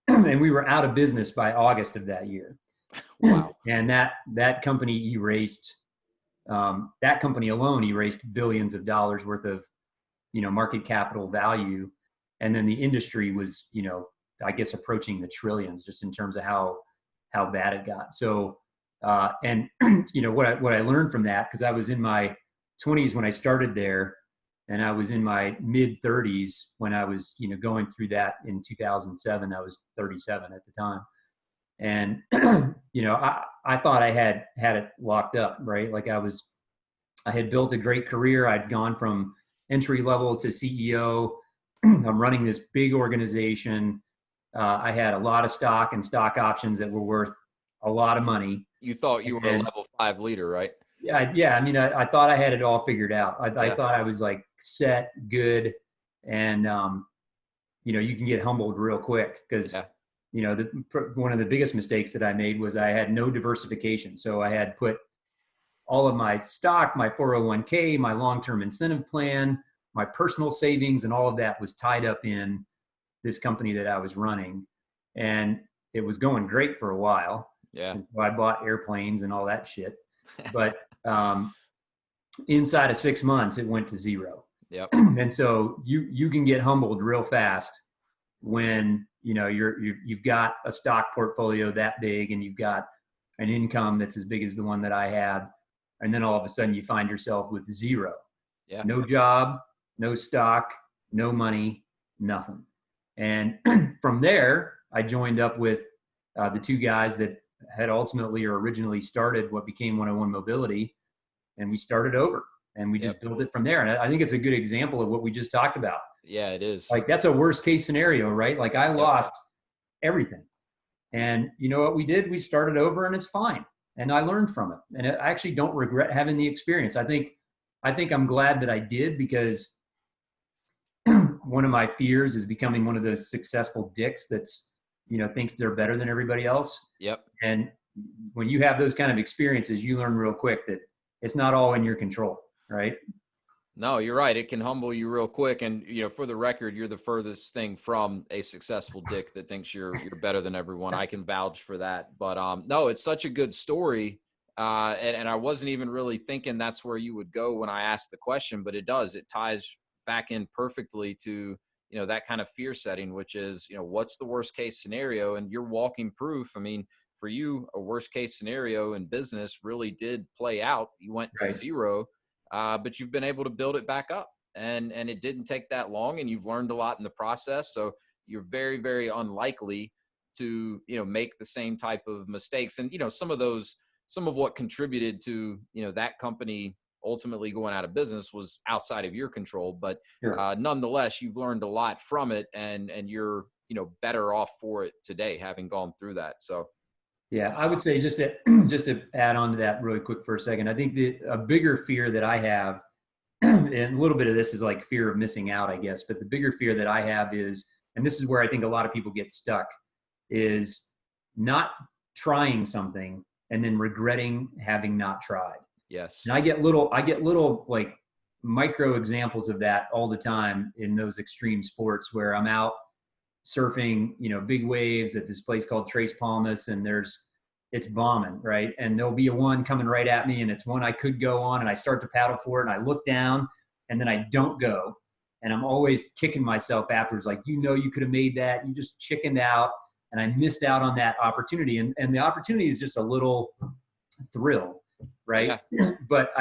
and we were out of business by August of that year. Wow. And that company erased that company alone erased billions of dollars worth of market capital value, and then the industry was I guess approaching the trillions just in terms of how bad it got. So and what I learned from that, because I was in my 20s when I started there, and I was in my mid 30s when I was going through that in 2007. I was 37 at the time, and I thought I had it locked up, right? Like I had built a great career. I'd gone from entry level to CEO. I'm running this big organization. I had a lot of stock and stock options that were worth a lot of money. You thought you were a And level 5 leader, right? yeah. I mean, I thought I had it all figured out. I Yeah. thought I was like set, good, and you can get humbled real quick because Yeah. one of the biggest mistakes that I made was I had no diversification. So I had put all of my stock, my 401k, my long-term incentive plan, my personal savings, and all of that was tied up in this company that I was running. And it was going great for a while. Yeah. And so I bought airplanes and all that shit. But inside of 6 months, it went to zero. Yep. And so you can get humbled real fast when you've got a stock portfolio that big and you've got an income that's as big as the one that I had, and then all of a sudden you find yourself with zero. Yeah. No job, no stock, no money, nothing. And from there I joined up with the two guys that had ultimately or originally started what became 101 Mobility, and we started over and we just Yep. built it from there. And I think it's a good example of what we just talked about. Yeah, it is. Like that's a worst case scenario, right? Like I Yep. lost everything. And you know what we did? We started over and it's fine. And I learned from it. And I actually don't regret having the experience. I think I'm glad that I did, because one of my fears is becoming one of those successful dicks that's, thinks they're better than everybody else. Yep. And when you have those kind of experiences, you learn real quick that it's not all in your control, right? No, you're right. It can humble you real quick. And, for the record, you're the furthest thing from a successful dick that thinks you're better than everyone. I can vouch for that. But no, it's such a good story. And I wasn't even really thinking that's where you would go when I asked the question, but it does. It ties back in perfectly to, that kind of fear setting, which is, what's the worst case scenario? And you're walking proof. I mean, for you, a worst case scenario in business really did play out. You went to Right. zero. But you've been able to build it back up, and it didn't take that long, and you've learned a lot in the process. So you're very, very unlikely to, make the same type of mistakes. And, some of what contributed to, that company ultimately going out of business was outside of your control. But Sure. nonetheless, you've learned a lot from it, and you're, better off for it today, having gone through that. So. Yeah, I would say just to add on to that really quick for a second, I think a bigger fear that I have, and a little bit of this is like fear of missing out, I guess, but the bigger fear that I have is, and this is where I think a lot of people get stuck, is not trying something and then regretting having not tried. Yes. And I get little like micro examples of that all the time in those extreme sports where I'm out surfing, big waves at this place called Trace Palmas, and it's bombing, right? And there'll be a one coming right at me, and it's one I could go on, and I start to paddle for it, and I look down, and then I don't go. And I'm always kicking myself afterwards, like, you could have made that. You just chickened out, and I missed out on that opportunity. And the opportunity is just a little thrill, right? Yeah. But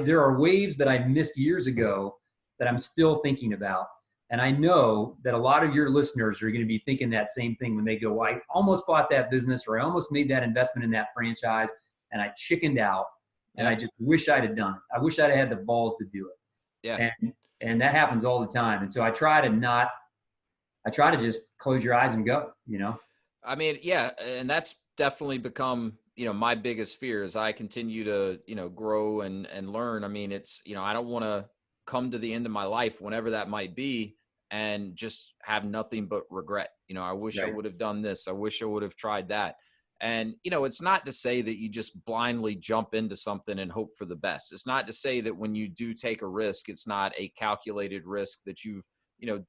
there are waves that I missed years ago that I'm still thinking about. And I know that a lot of your listeners are going to be thinking that same thing when they go, well, I almost bought that business, or I almost made that investment in that franchise, and I chickened out, and I just wish I'd have done it. I wish I'd have had the balls to do it. Yeah. And that happens all the time. And so I try to just close your eyes and go, I mean, yeah, and that's definitely become, my biggest fear as I continue to, grow and learn. I mean, it's, I don't want to come to the end of my life, whenever that might be, and just have nothing but regret. I wish I Right. would have done this. I wish I would have tried that. And, it's not to say that you just blindly jump into something and hope for the best. It's not to say that when you do take a risk, it's not a calculated risk, that you've,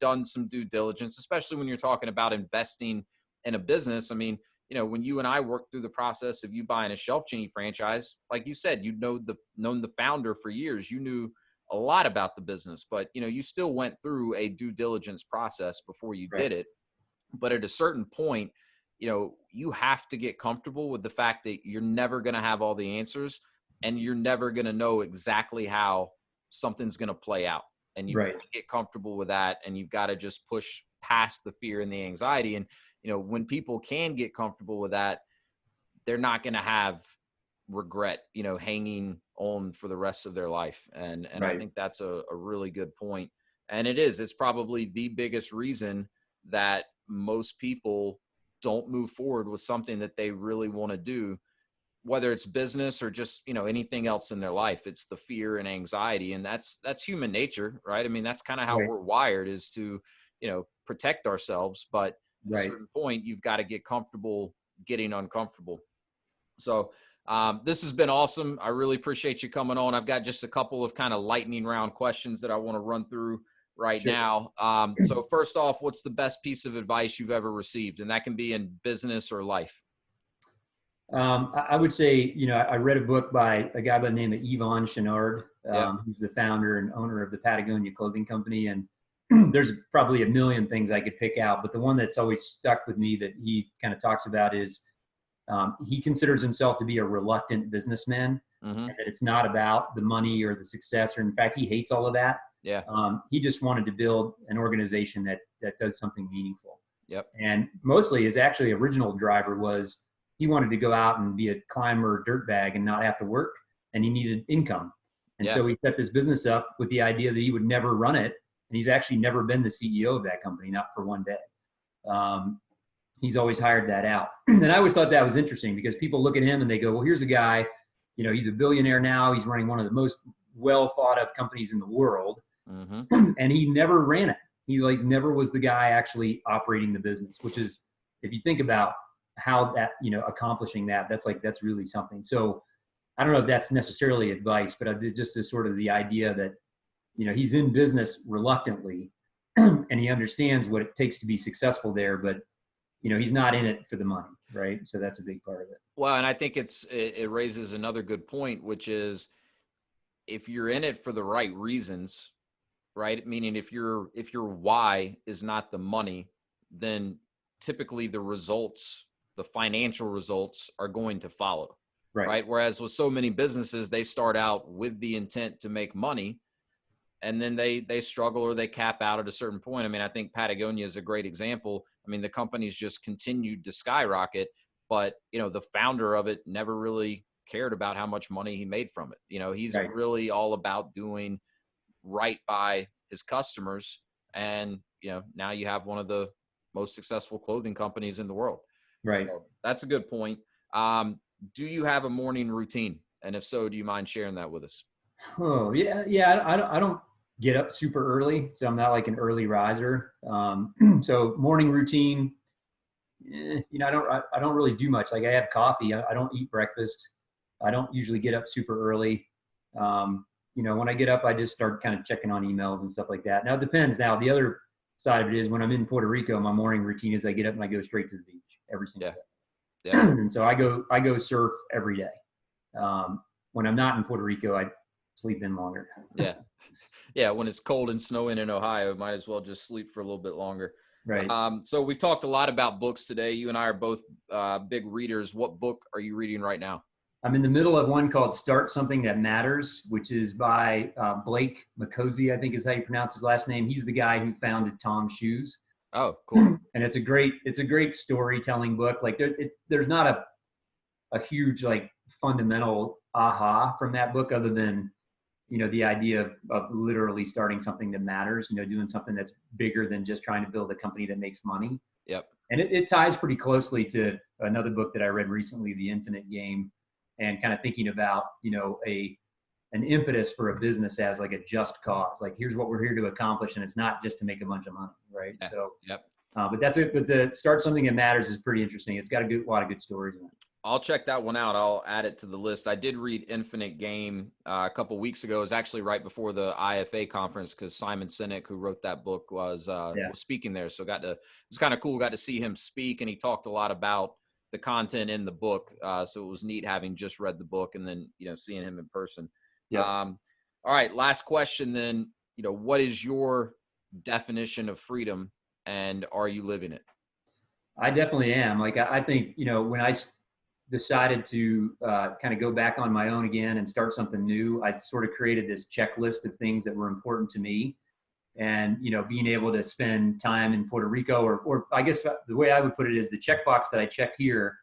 done some due diligence, especially when you're talking about investing in a business. I mean, when you and I worked through the process of you buying a Shelf Genie franchise, like you said, known the founder for years. You knew a lot about the business, but you still went through a due diligence process before you Right. did it. But at a certain point, you have to get comfortable with the fact that you're never going to have all the answers, and you're never going to know exactly how something's going to play out. And you've got Right. to get comfortable with that, and you've got to just push past the fear and the anxiety. And when people can get comfortable with that, they're not going to have regret, hanging on for the rest of their life. And I Right. think that's a really good point. And it's probably the biggest reason that most people don't move forward with something that they really want to do, whether it's business or just, anything else in their life. It's the fear and anxiety. And that's human nature, right? I mean, that's kind of how Right. we're wired, is to, protect ourselves. But at a Right. certain point, you've got to get comfortable getting uncomfortable. So this has been awesome. I really appreciate you coming on. I've got just a couple of kind of lightning round questions that I want to run through right Sure. now. So first off, what's the best piece of advice you've ever received? And that can be in business or life. I would say, I read a book by a guy by the name of Yvon Chouinard, Yep. who's the founder and owner of the Patagonia clothing company. And there's probably a million things I could pick out, but the one that's always stuck with me that he kind of talks about is he considers himself to be a reluctant businessman, Mm-hmm. and that it's not about the money or the success, or in fact, he hates all of that. Yeah. He just wanted to build an organization that does something meaningful. Yep. And mostly his actually original driver was he wanted to go out and be a climber dirtbag and not have to work, and he needed income. And Yeah. so he set this business up with the idea that he would never run it. And he's actually never been the CEO of that company, not for one day. Um, he's always hired that out. And I always thought that was interesting, because people look at him and they go, well, here's a guy, he's a billionaire now. He's running one of the most well thought of companies in the world. Mm-hmm. And he never ran it. He never was the guy actually operating the business, which is, if you think about how that, accomplishing that's really something. So I don't know if that's necessarily advice, but I did just as sort of the idea that, he's in business reluctantly and he understands what it takes to be successful there, but he's not in it for the money. Right. So that's a big part of it. Well, and I think it raises another good point, which is, if you're in it for the right reasons, right? Meaning if your why is not the money, then typically the results, the financial results, are going to follow, Right. right? Whereas with so many businesses, they start out with the intent to make money, and then they struggle or they cap out at a certain point. I mean, I think Patagonia is a great example. I mean, the company's just continued to skyrocket, but the founder of it never really cared about how much money he made from it. He's Right. really all about doing right by his customers. And now you have one of the most successful clothing companies in the world. Right. So that's a good point. Do you have a morning routine? And if so, do you mind sharing that with us? Oh yeah. Yeah. I don't get up super early, so I'm not like an early riser. So morning routine, I don't really do much. Like I have coffee. I don't eat breakfast. I don't usually get up super early. When I get up, I just start kind of checking on emails and stuff like that. Now it depends. Now the other side of it is, when I'm in Puerto Rico, my morning routine is I get up and I go straight to the beach every single Yeah. day. Yeah. And so I go surf every day. When I'm not in Puerto Rico, I sleep in longer. Yeah. Yeah. When it's cold and snowing in Ohio, might as well just sleep for a little bit longer. Right. So we've talked a lot about books today. You and I are both big readers. What book are you reading right now? I'm in the middle of one called Start Something That Matters, which is by Blake McCosey, I think is how you pronounce his last name. He's the guy who founded Tom's Shoes. Oh, cool. And it's a great storytelling book. Like there's not a huge like fundamental aha from that book, other than, the idea of literally starting something that matters, doing something that's bigger than just trying to build a company that makes money. Yep. And it ties pretty closely to another book that I read recently, The Infinite Game, and kind of thinking about, a an impetus for a business as like a just cause. Like, here's what we're here to accomplish, and it's not just to make a bunch of money, right? Yeah. So, Yep. but that's it. But the start something that matters is pretty interesting. It's got a lot of good stories in it. I'll check that one out. I'll add it to the list. I did read Infinite Game a couple weeks ago. It was actually right before the IFA conference because Simon Sinek, who wrote that book, was speaking there. So it was kind of cool. Got to see him speak, and he talked a lot about the content in the book. So it was neat having just read the book and then seeing him in person. Yep. All right, last question then. What is your definition of freedom, and are you living it? I definitely am. Like, I think, when I decided to kind of go back on my own again and start something new, I sort of created this checklist of things that were important to me. And, being able to spend time in Puerto Rico, or I guess the way I would put it is the checkbox that I checked here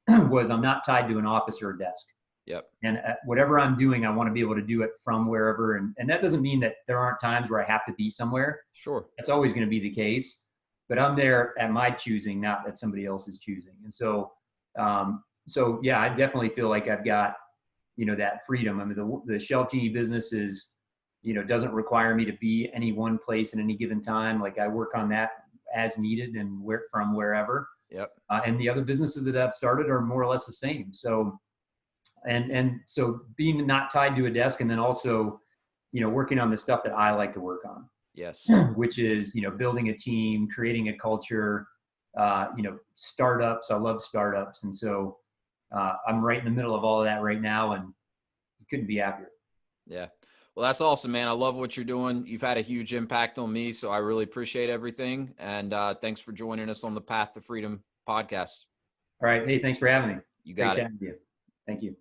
was I'm not tied to an office or a desk. Yep. And whatever I'm doing, I want to be able to do it from wherever. And that doesn't mean that there aren't times where I have to be somewhere. Sure. That's always going to be the case. But I'm there at my choosing, not at somebody else's choosing. And so, yeah, I definitely feel like I've got, that freedom. I mean, the Shell Genie business is, doesn't require me to be any one place at any given time. Like, I work on that as needed and from wherever. Yep. And the other businesses that I've started are more or less the same. So, and so being not tied to a desk, and then also, working on the stuff that I like to work on. Yes. Which is, building a team, creating a culture, startups. I love startups. And so I'm right in the middle of all of that right now, and couldn't be happier. Yeah. Well, that's awesome, man. I love what you're doing. You've had a huge impact on me, so I really appreciate everything. And thanks for joining us on the Path to Freedom podcast. All right. Hey, thanks for having me. You got Great it. chatting with you. Thank you.